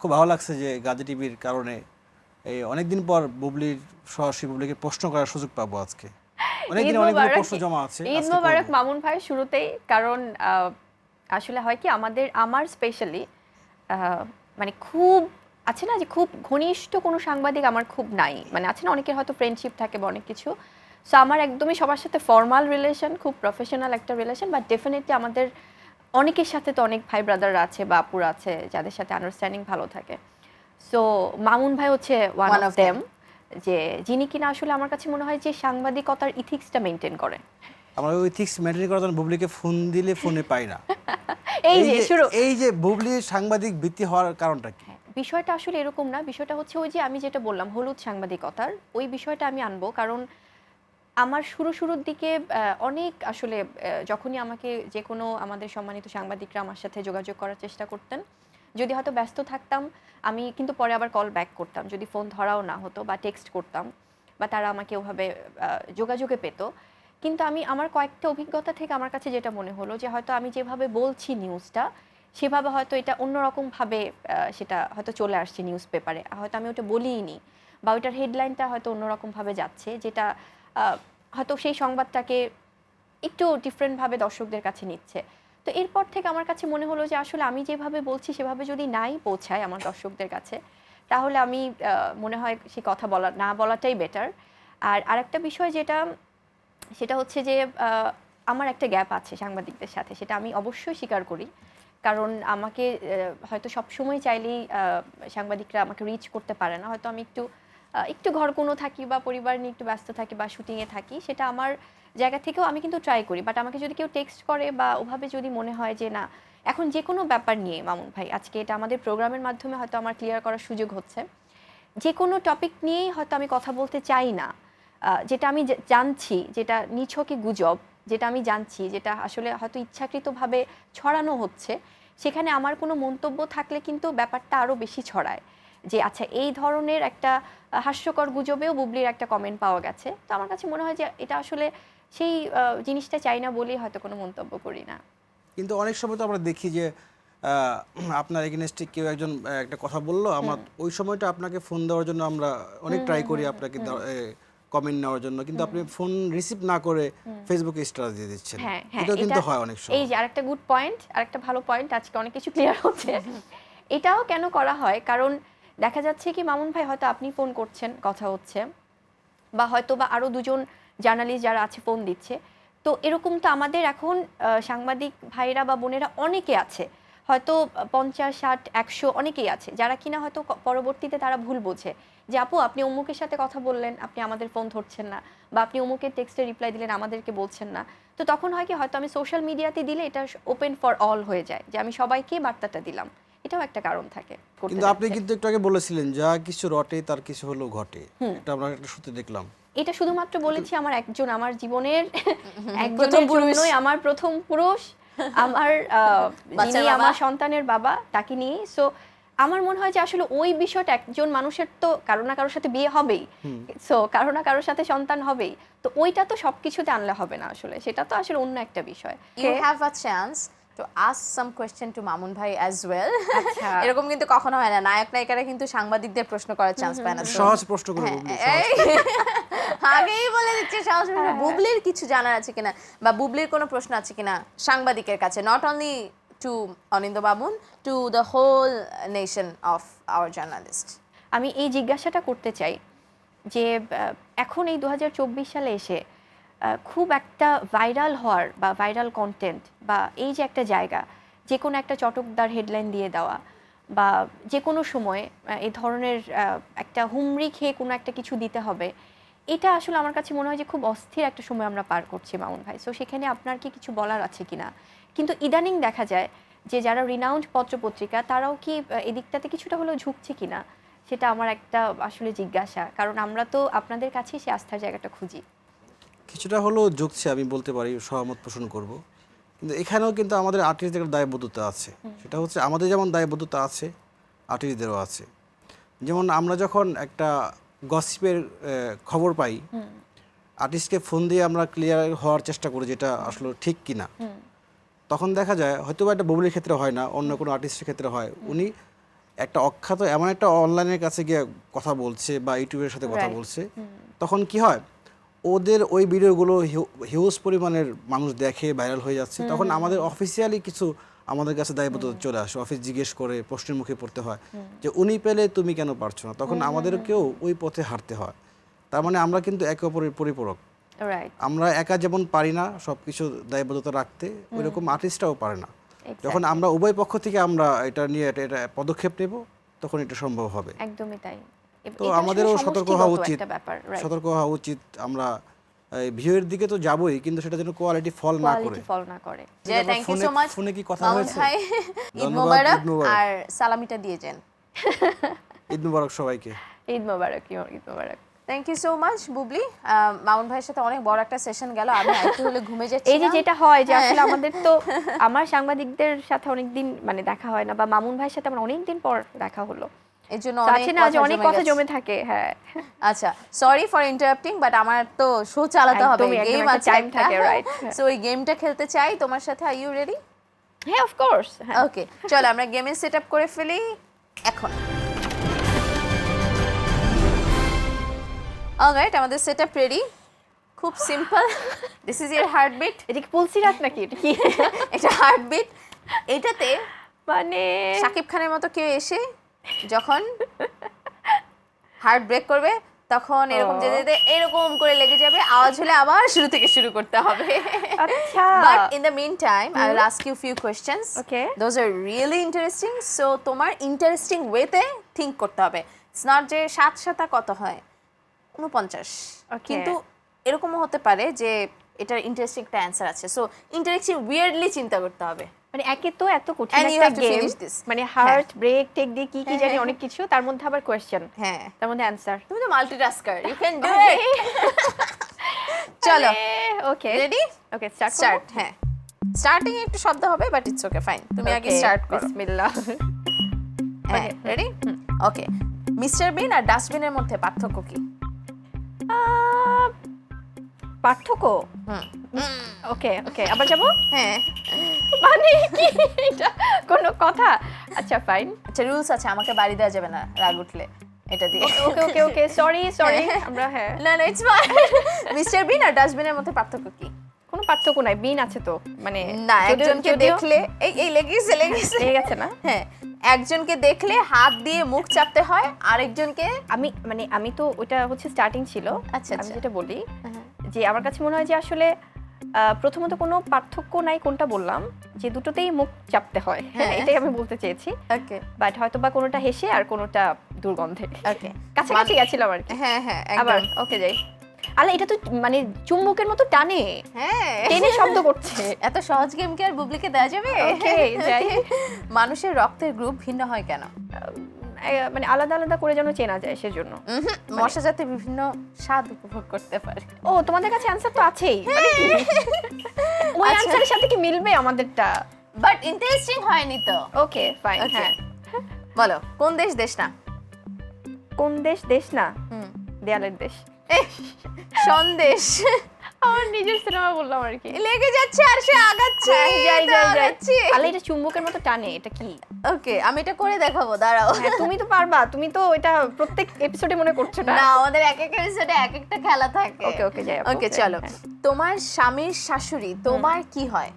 খুব ভালো লাগছে যে গাজী টিভির কারণে এই অনেকদিন পর বুবলির, সরাসরি বুবলিকে প্রশ্ন করার সুযোগ পাবো আজকে। অনেকদিন ঈদ অনেকগুলো মোবারক, প্রশ্ন জমা আছে, ঈদ আজকে মোবারক করব। মামুন ভাই শুরুতেই, কারণ আসলে হয় কি, আমার স্পেশালি মানে খুব আছে না যে খুব ঘনিষ্ঠ কোনো সাংবাদিক আমার খুব নাই, মানে আছে না অনেকের হয়তো ফ্রেন্ডশিপ থাকে বা অনেক কিছু। সো আমার একদমই সবার সাথে ফর্মাল রিলেশন, খুব প্রফেশনাল একটা রিলেশন, বাট ডেফিনেটলি আমাদের অনেকের সাথে তো অনেক ভাই ব্রাদাররা আছে বা আপুরা আছে যাদের সাথে আন্ডারস্ট্যান্ডিং ভালো থাকে। সো মামুন ভাই হচ্ছে one One of of them. Them, যে যিনি কিনা আসলে আমার কাছে মনে হয় যে সাংবাদিকতার ইথিক্সটা মেনটেন করে। আমরা ওই ইথিক্স মেনটেন করার জন্য বুবলিকে ফোন দিলে ফোনে পাই না। এই যে শুরু, এই যে বুবলির সাংবাদিক বৃত্তি হওয়ার কারণটা কি? বিষয়টা আসলে এরকম না, বিষয়টা হচ্ছে ওই যে আমি যেটা বললাম হলুদ সাংবাদিকতার, ওই বিষয়টা আমি আনবো, কারণ আমার শুরুর দিকে অনেক আসলে যখনই আমাকে যে কোনো আমাদের সম্মানিত সাংবাদিকরা আমার সাথে যোগাযোগ করার চেষ্টা করতেন, যদি হয়তো ব্যস্ত থাকতাম আমি কিন্তু পরে আবার কল ব্যাক করতাম, যদি ফোন ধরাও না হতো, বা টেক্সট করতাম, বা তারা আমাকে ওভাবে যোগাযোগে পেত। কিন্তু আমার কয়েকটা অভিজ্ঞতা থেকে আমার কাছে যেটা মনে হলো যে হয়তো আমি যেভাবে বলছি নিউজটা, সেভাবে হয়তো এটা অন্যরকমভাবে সেটা হয়তো চলে আসছে নিউজ পেপারে, হয়তো আমি ওটা বলিনি, বা ওইটার হেডলাইনটা হয়তো অন্যরকমভাবে যাচ্ছে, যেটা হয়তো সেই সংবাদটাকে একটু ডিফারেন্টভাবে দর্শকদের কাছে নিচ্ছে। তো এরপর থেকে আমার কাছে মনে হলো যে আসলে আমি যেভাবে বলছি সেভাবে যদি নাই পৌঁছায় আমার দর্শকদের কাছে, তাহলে আমি মনে হয় সে কথা না বলাটাই বেটার। আর আরেকটা বিষয় সেটা হচ্ছে যে আমার একটা গ্যাপ আছে সাংবাদিকদের সাথে, সেটা আমি অবশ্যই স্বীকার করি। কারণ আমাকে হয়তো সবসময় চাইলেই সাংবাদিকরা আমাকে রিচ করতে পারে না, হয়তো আমি একটু ঘরকোনো থাকি বা পরিবার নিয়ে একটু ব্যস্ত থাকি বা শুটিংয়ে থাকি, সেটা আমার জায়গা থেকেও আমি কিন্তু ট্রাই করি। বাট আমাকে যদি কেউ টেক্সট করে বা ওভাবে যদি মনে হয় যে না, এখন যে কোনো ব্যাপার নিয়ে মামুন ভাই, আজকে এটা আমাদের প্রোগ্রামের মাধ্যমে হয়তো আমার ক্লিয়ার করার সুযোগ হচ্ছে, যে কোনো টপিক নিয়েই হয়তো আমি কথা বলতে চাই না, যেটা আমি জানছি যেটা নিছকই গুজব, যেটা আমি জানছি যেটা আসলে হয়তো ইচ্ছাকৃতভাবে ছড়ানো হচ্ছে, সেখানে আমার কোনো মন্তব্য থাকলে কিন্তু ব্যাপারটা আরও বেশি ছড়ায় যে আচ্ছা এই ধরনের একটা হাস্যকর গুজবেও বুবলির একটা কমেন্ট পাওয়া গেছে। তো আমার কাছে মনে হয় যে এটা আসলে সেই জিনিসটা চাই না বলেই হয়তো কোনো মন্তব্য করি না। কিন্তু অনেক সময় তো আমরা দেখি যে আপনার এগেনস্টে কেউ একজন একটা কথা বললো, আমার ওই সময়টা আপনাকে ফোন দেওয়ার জন্য আমরা অনেক ট্রাই করি আপনাকে কমেন্ট নেওয়ার জন্য, কিন্তু আপনি ফোন রিসিভ না করে ফেসবুকে স্ট্যাটাস দিয়ে দিচ্ছেন। হ্যাঁ, এটা কিন্তু হয় অনেক সময়। এই যে আরেকটা গুড পয়েন্ট, আরেকটা ভালো পয়েন্ট, আজকে অনেক কিছু ক্লিয়ার হচ্ছে। এটাও কেন করা হয়, কারণ দেখা যাচ্ছে কি মামুন ভাই হয়তো আপনি ফোন করছেন, কথা হচ্ছে, বা হয়তো বা আরও দুজন জার্নালিস্ট যারা আছে ফোন দিচ্ছে, তো এরকম তো আমাদের এখন সাংবাদিক ভাইরা বা বোনেরা অনেকে আছে, হয়তো 50, 60, 100 অনেকেই আছে যারা কিনা হয়তো পরবর্তীতে তারা ভুল বোঝে যে আপু আপনি অমুকের সাথে কথা বললেন, আপনি আমাদের ফোন ধরছেন না, বা আপনি অমুকের টেক্সটে রিপ্লাই দিলেন, আমাদেরকে বলছেন না। তো তখন হয় কি, হয়তো আমি সোশ্যাল মিডিয়াতে দিলে এটা ওপেন ফর অল হয়ে যায়, যে আমি সবাইকে বার্তাটা দিলাম, এটাও একটা কারণ থাকে। কিন্তু আপনি কিন্তু একটু আগে বলেছিলেন যা কিছু রটে তার কিছু হলেও ঘটে, এটা আমরা একটা সত্যি দেখলাম। এটা শুধুমাত্র বলেছি আমার জীবনের একজনের জন্যই, আমার প্রথম পুরুষ, আমার যিনি আমার সন্তানের বাবা, তাকে নিয়ে। সো আমার মনে হয় যে আসলে ওই বিষয়টা, একজন মানুষের তো কারো না কারোর সাথে বিয়ে হবেই, সো কারো না কারোর সাথে সন্তান হবেই, তো ওইটা তো সবকিছুতে আনলে হবে না, আসলে সেটা তো আসলে অন্য একটা বিষয়। You have a chance to ask some question to Mamun ভাই as well. এরকম কিন্তু কখনো হয় না, নায়ক নায়িকারা কিন্তু সাংবাদিকদের প্রশ্ন করার চান্স পায় না। সহজ প্রশ্ন করে বুবলি, আগেই বলে দিচ্ছি সহজ প্রশ্ন। বুবলির কিছু জানার আছে কিনা, বা বুবলির কোনো প্রশ্ন আছে কিনা সাংবাদিকের কাছে, নট অনলি টু অনিন্দ বাবুন, to the whole nation of our journalist. আমি এই জিজ্ঞাসাটা করতে চাই যে এখন এই 2024 সালে এসে খুব একটা ভাইরাল হওয়ার বা ভাইরাল কন্টেন্ট, বা এই যে একটা জায়গা, যে কোনো একটা চটকদার হেডলাইন দিয়ে দেওয়া, বা যে কোনো সময় এই ধরনের একটা হুমড়ি খেয়ে কোনো একটা কিছু দিতে হবে, এটা আসলে আমার কাছে মনে হয় যে খুব অস্থির একটা সময় আমরা পার করছি মামুন ভাই। সো সেখানে আপনার কি কিছু বলার আছে কিনা? কিন্তু ইদানিং দেখা যায় যে যারা রিনাউন্ড পত্রপত্রিকা, তারাও কি এদিকটাতে কিছুটা হলেও ঝুঁকছে কিনা, সেটা আমার একটা আসলে জিজ্ঞাসা, কারণ আমরা তো আপনাদের কাছেই সে আস্থার জায়গাটা খুঁজি। কিছুটা হলেও ঝুঁকছে, আমি বলতে পারি, সহমত পোষণ করব। কিন্তু এখানেও কিন্তু আমাদের আর্টিস্টদের একটা দায়বদ্ধতা আছে, সেটা হচ্ছে আমাদের যেমন দায়বদ্ধতা আছে আর্টিস্টদেরও আছে। যেমন আমরা যখন একটা গসিপের খবর পাই, আর্টিস্টকে ফোন দিয়ে আমরা ক্লিয়ার হওয়ার চেষ্টা করি যেটা আসলে ঠিক কিনা, তখন দেখা যায় হয়তো বা একটা বুবলির ক্ষেত্রে হয় না, অন্য কোনো আর্টিস্টের ক্ষেত্রে হয়, উনি একটা অখ্যাত এমন একটা অনলাইনের কাছে গিয়ে কথা বলছে বা ইউটিউবের সাথে কথা বলছে, তখন কি হয়, ওদের ওই ভিডিওগুলো হিউজ পরিমাণের মানুষ দেখে, ভাইরাল হয়ে যাচ্ছে, তখন আমাদের অফিসিয়ালি কিছু আমাদের কাছে দায়বদ্ধতা চলে আসে, অফিস জিজ্ঞেস করে, প্রশ্নের মুখে পড়তে হয় যে উনি পেলে তুমি কেন পারছো না, তখন আমাদেরকেও ওই পথে হাঁটতে হয়। তার মানে আমরা কিন্তু একে অপরের পরিপূরক। আমরা একা যেমন পারি না সবকিছু দায়বদ্ধতা রাখতে, ওইরকম আর্টিস্টরাও পারে না। যখন আমরা উভয় পক্ষ থেকে আমরা এটা নিয়ে এটা পদক্ষেপ নেব, তখন এটা সম্ভব হবে। একদমই তাই। তো আমাদেরও সতর্ক হওয়া উচিত, আমরা ভিউয়ের দিকে তো যাবই, কিন্তু সেটা যেন কোয়ালিটি ফল না করে। Thank you so much. ফোনে কি কথা হয়েছে? ঈদ মোবারক, আর সালামিটা দিয়ে যান। ঈদ মোবারক সবাইকে। ঈদ মোবারক, ঈদ মোবারক। Thank you so much Bubly. Mamun ভাইয়ের সাথে অনেক বড় একটা সেশন গেল, আমি একটু হলে ঘুমে যাচ্ছি। এই যে যেটা হয় যে আসলে আমাদের তো আমার সাংবাদিকদের সাথে অনেকদিন মানে দেখা হয় না, বা মামুন ভাইয়ের সাথে আমার অনেকদিন পর দেখা হলো, এর জন্য অনেক কথা জমে থাকে। হ্যাঁ, আচ্ছা, সরি ফর ইন্টারাপ্টিং, বাট আমার তো শো চালাতে হবে, গেম আছে, টাইম থাকে, রাইট? সো ওই গেমটা খেলতে চাই তোমার সাথে। Are you ready? হ্যাঁ অফ কোর্স হ্যাঁ ওকে চলো আমরা গেমের সেট আপ করে ফেলি এখন। অলরাইট, আমাদের সেট আপ রেডি। খুব simple. This is year heartbeat. এটা কি পুলসিরাত নাকি এটা কি এটা হার্টবিট। এটাতে মানে শাকিব খানের মতো কেউ এসে যখন হার্ট ব্রেক করবে তখন এরকম ও। যেতে যেতে এরকম করে লেগে যাবে, আওয়াজ হলে আবার শুরু থেকে শুরু করতে হবে। আচ্ছা But in the meantime, I will ask you few questions. Okay. Those are really interesting. So তোমার ইন্টারেস্টিং ওয়েতে থিঙ্ক করতে হবে। ইটস নট যে 7 সাতা কত হয় 49, Okay. কিন্তু এরকমও হতে পারে যে এটার ইন্টারেস্টিং একটা অ্যান্সার আছে। সো ইন্টারেস্টিং উইয়ার্ডলি চিন্তা করতে হবে। মানে একে তো এত কঠিন And you একটা have to game finish this. মানে হার্ট ব্রেক টেক দিয়ে কি কি জানি অনেক কিছু তার মধ্যে আবার কোয়েশ্চেন হ্যাঁ, তার মধ্যে অ্যান্সার তুমি তো multitasker, you can do it. চলো okay ready, okay start start. হ্যাঁ, স্টার্টিং এ একটু শব্দ হবে বাট ইটস ওকে, ফাইন। তুমি আগে স্টার্ট করো। বিসমিল্লাহ হ্যাঁ, রেডি, ওকে। মিস্টার বিন আর ডাস্টবিনের মধ্যে পার্থক্য কি? পার্থক্য হুম, ওকে ওকে আবার যাব হ্যাঁ, মানে কি এটা কোনো কথা আচ্ছা ফাইন আচ্ছা রুলস আছে, আমাকে বাড়ি দেওয়া যাবে না রাগ উঠলে এটা দিয়ে। ওকে ওকে ওকে সরি সরি আমরা হ্যাঁ না না ইটস ফাইন। মিস্টার বিন আর ডাস্টবিনের মধ্যে পার্থক্য কি? কোনো পার্থক্য নাই বিন আছে তো মানে না, যদিও- একজনকে যদিও- দেখলে এই লেগেছে লেগেছে। লেগে গেছে না হ্যাঁ, একজনকে দেখলে হাত দিয়ে মুখ চাপতে হয়, আরেকজনকে আমি তো ওটা হচ্ছে স্টার্টিং ছিল আচ্ছা, আমি আচ্ছা। যেটা বলি যে আমার কাছে মনে হয় যে আসলে প্রথমত কোনো পার্থক্য নাই কোনটা বললাম যে দুটোতেই মুখ চাপতে হয় হ্যাঁ এটাই আমি বলতে চেয়েছি ওকে বাট হয়তো বা কোনোটা হেসে আর কোনোটা দুর্গন্ধে ওকে কাছাকাছি গেছিলাম আর কি হ্যাঁ হ্যাঁ আবার একদম ওকে যাই আলে এটা তো মানে চুম্বকের মতো টানে হ্যাঁ। টেনে শব্দ করছে এত সহজ গেম কি আর বুবলিকে দেওয়া যাবে? ওকে যাই মানুষের রক্তের গ্রুপ ভিন্ন হয় কেন? মানে আলাদা আলাদা করে যেন চেনা যায় সেজন্য মশা যাতে বিভিন্ন স্বাদ উপভোগ করতে পারে। ও তোমাদের কাছে অ্যানসার তো আছেই মানে কি? ওই আচ্ছা। অ্যানসারের সাথে কি মিলবে আমাদেরটা বাট ইন্টারেস্টিং হয়নি তো। Okay fine Okay. হ্যাঁ বলো কোন দেশ দেশ না? কোন দেশ দেশ না হুম, দেয়ালের দেশ সন্দেশ। আমার নিজের সিনেমা বললাম আর কি লেগে যাচ্ছে আর সে আগাচ্ছে। যাই যাই যাই আগাচ্ছি। আলে এটা চুম্বকের মতো টানে এটা কি ওকে, আমি এটা করে দেখাবো, দাঁড়াও। হ্যাঁ তুমি তো পারবা তুমি তো এটা প্রত্যেক এপিসোডে মনে করছো না না, আমাদের এক এক এপিসোডে এক একটা খেলা থাকে। ওকে ওকে যাই আপু, ওকে যাই, চলো। হ্যাঁ। তোমার স্বামীর শাশুড়ি তোমার কি হয়?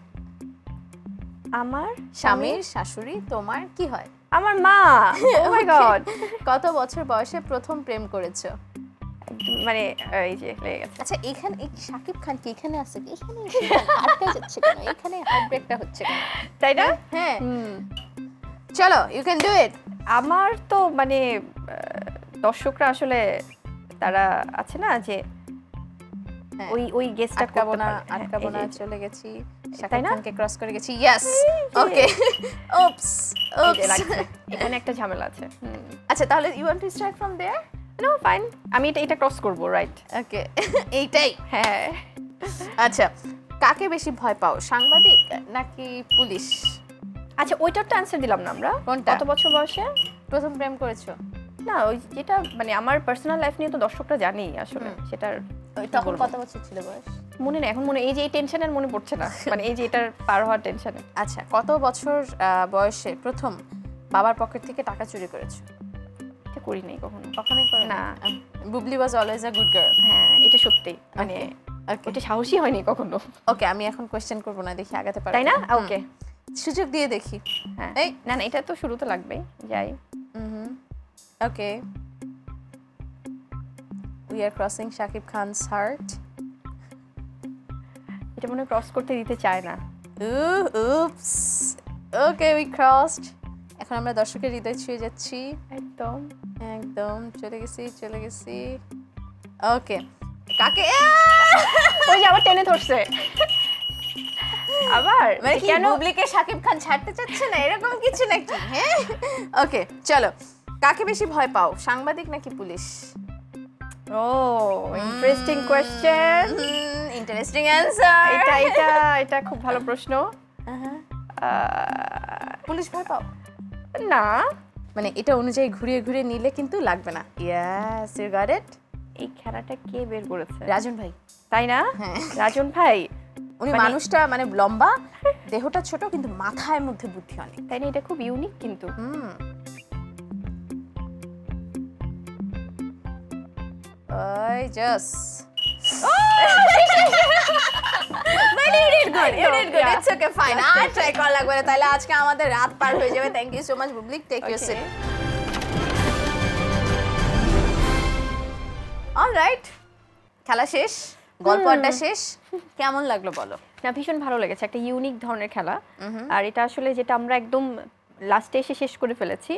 আমার স্বামীর শাশুড়ি তোমার কি হয়? আমার মা ও মাই গড কত বছর বয়সে প্রথম প্রেম করেছো? মানে এই যে লেগে গেছে আচ্ছা, এখানে এই শাকিব খান কি এখানে আছে কি? এখানে এসে আটকে যাচ্ছে কেন? এখানে হার্ট ব্রেকটা হচ্ছে কেন? তাই না হ্যাঁ, হুম চলো ইউ ক্যান ডু ইট। আমার তো মানে দর্শকরা আসলে তারা আছে না যে ওই গেস্টটা আটকাবো করতে না, পারে। হ্যাঁ, আটকাবো এই না, যে- চলে গেছি। তাই শাকিব না? খানকে ক্রস করে গেছি। ইয়েস, ওকে। উপস এই যে উপস। লাগছে। এখানে একটা ঝামেলা আছে আচ্ছা, তাহলে you want to start from there? No fine আমি এটা ক্রস করব রাইট ওকে, এইটাই। হ্যাঁ আচ্ছা, কাকে বেশি ভয় পাও, সাংবাদিক নাকি পুলিশ? আচ্ছা ওইটার তো অ্যানসার দিলাম না আমরা কোনটা? কত বছর বয়সে প্রথম প্রেম করেছো? না ওই যেটা মানে আমার পার্সোনাল লাইফ নিয়ে তো দর্শকরা জানি আসলে সেটার ওই তখন বলবো? কত বছর ছিল বয়স? মনে নেই এখন মনে এই যে এই টেনশনের মনে পড়ছে না মানে এই যে এটার পার হওয়ার টেনশনে আচ্ছা, কত বছর বয়সে প্রথম বাবার পকেট থেকে টাকা চুরি করেছো? এটা করি নাই কখনো কখনোই করে না। Bubly was always a good girl. হ্যাঁ এটা সত্যি মানে ওকে ওটা সাহসী হয়নি কখনো ওকে, আমি এখন কোশ্চেন করব না, দেখি আগাতে পারো তাই না কিনা। হুম, ওকে সুযোগ দিয়ে দেখি। হ্যাঁ এই না না এটা তো শুরু তো লাগবেই যাই okay, we are crossing Shakib Khan's heart. এটা মনে ক্রস করতে দিতে চায় না উপস, ওকে উই ক্রসড। এখন আমরা দর্শকের হৃদয় ছুঁয়ে যাচ্ছি। একদম একদম চলে গেছি। ওকে, কাকে? ওই যে আবার টেনে ধরছে আবার মানে কি কেন বুবলিকে শাকিব খান ছাড়তে চাচ্ছে না এরকম কিছু নাকি? হ্যাঁ, ওকে চলো। কাকে বেশি ভয় পাও, সাংবাদিক নাকি পুলিশ? ও ইন্টারেস্টিং কোশ্চেন ইন্টারেস্টিং অ্যানসার। এটা খুব ভালো প্রশ্ন পুলিশ ভয় পাও? না মানে এটা অনুযায়ী ঘুরিয়ে ঘুরিয়ে নিলে কিন্তু লাগবে না। Yes, you got it. এই খেলাটা কে বের করেছে রাজন ভাই। তাই না হ্যাঁ। রাজন ভাই উনি মানে- মানুষটা মানে লম্বা, দেহটা ছোট, কিন্তু মাথায় মধ্যে বুদ্ধি অনেক। তাই না, এটা খুব ইউনিক কিন্তু। ওই just But you did good. You did good. Yeah. It's okay, fine. আর ট্রাই করা লাগবে না, তাহলে আজকে আমাদের রাত পার হয়ে যাবে। Thank you so much Bubly, take your seat. Alright, খেলা শেষ, গল্প আড্ডা শেষ, কেমন লাগলো বলো? না, ভীষণ ভালো লেগেছে, একটা ইউনিক ধরনের খেলা। আর এটা আসলে যেটা আমরা একদম লাস্টে এসে শেষ করে ফেলেছি,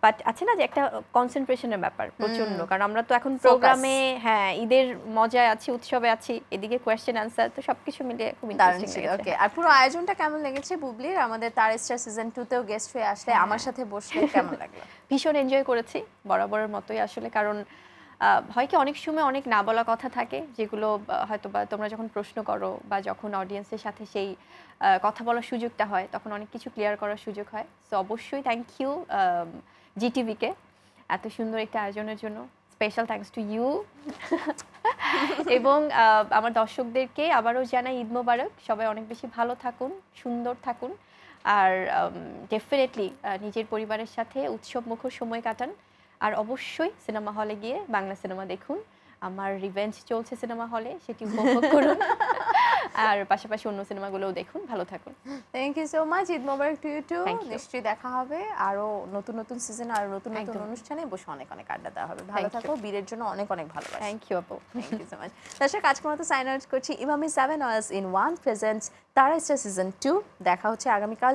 বাট আছে না যে একটা কনসেন্ট্রেশনের ব্যাপার প্রচন্ড, কারণ আমরা তো এখন প্রোগ্রামে, হ্যাঁ, ঈদের মজায় আছি, উৎসবে আছি, এদিকে কোয়েশ্চেন আনসার, তো সবকিছু মিলে খুব দারুণ ইন্টারেস্টিং ছিল। লেগেছে। ওকে, আর পুরো আয়োজনটা কেমন লেগেছে বুবলির? আমাদের তার স্টার সিজন 2 তেও গেস্ট হয়ে আসলে আমার সাথে বসলে কেমন লাগলো? ভীষণ এনজয় করেছি, বরাবরের মতোই আসলে। কারণ হয় কি, অনেক সময় অনেক না বলা কথা থাকে, যেগুলো হয়তো বা তোমরা যখন প্রশ্ন করো বা যখন অডিয়েন্সের সাথে সেই কথা বলার সুযোগটা হয়, তখন অনেক কিছু ক্লিয়ার করার সুযোগ হয়। সো অবশ্যই থ্যাংক ইউ জিটিভিকে এত সুন্দর একটা আয়োজনের জন্য। Special thanks to you. এবং আমার দর্শকদেরকে আবারও জানাই ঈদ মোবারক, সবাই অনেক বেশি ভালো থাকুন, সুন্দর থাকুন, আর ডেফিনেটলি নিজের পরিবারের সাথে উৎসব মুখর সময় কাটান। আর অবশ্যই সিনেমা হলে গিয়ে বাংলা সিনেমা দেখুন। আমার রিভেঞ্জ চলছে সিনেমা হলে, সেটি উপভোগ করুন। আর পাশাপাশি অন্য সিনেমাগুলোও দেখুন। ভালো থাকুন। Thank you so much. Eid Mubarak to you too. Thank you. নিশ্চয়ই দেখা হবে আরো নতুন নতুন সিজন আর নতুন নতুন একদম। অনুষ্ঠানে বসে অনেক অনেক আড্ডা দেওয়া হবে। ভালো Thank you. থাকো, বীরের জন্য অনেক অনেক ভালোবাসা। থ্যাংক ইউ আপু। Thank you so much. দর্শক, আজকের মতো সাইন আউট করছি। Emami 7 Oils in 1 presents Tara star season 2। দেখা হচ্ছে আগামীকাল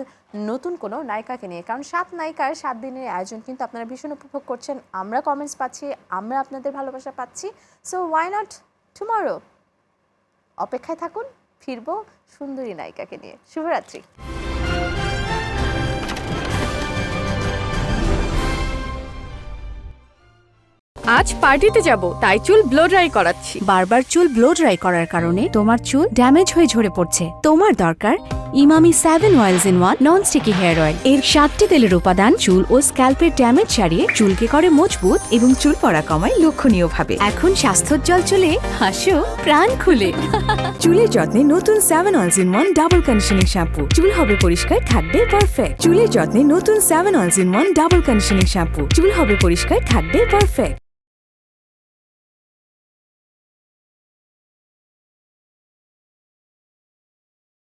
নতুন কোনো নায়িকাকে নিয়ে, কারণ 7 নায়িকার 7 দিনের আয়োজন কিন্তু আপনারা ভীষণ উপভোগ করছেন। আমরা কমেন্টস পাচ্ছি, আমরা আপনাদের ভালোবাসা পাচ্ছি। So why not tomorrow? অপেক্ষায় থাকুন, ফিরবো সুন্দরী নায়িকাকে নিয়ে। শুভরাত্রি। আজ পার্টিতে যাব, তাই চুল ব্লো ড্রাই করাচ্ছি। বারবার চুল ব্লো ড্রাই করার কারণে তোমার চুল ড্যামেজ হয়ে ঝরে পড়ছে। তোমার দরকার Emami 7 Oils in 1 non sticky hair oil. এর 7টি তেলের উপাদান চুল ও স্ক্যাল্পের ড্যামেজ সারিয়ে চুলকে করে মজবুত এবং চুল পড়া কমায় লক্ষণীয়ভাবে। এখন স্বাস্থ্যোজ্জ্বল চুলে হাসো প্রাণ খুলে। চুলের যত্নে নতুন 7 Oils in 1 double conditioning shampoo. চুল হবে পরিষ্কার, থাকবে পারফেক্ট। চুলের যত্নে নতুন 7 Oils in 1 double conditioning shampoo. চুল হবে পরিষ্কার, থাকবে পারফেক্ট।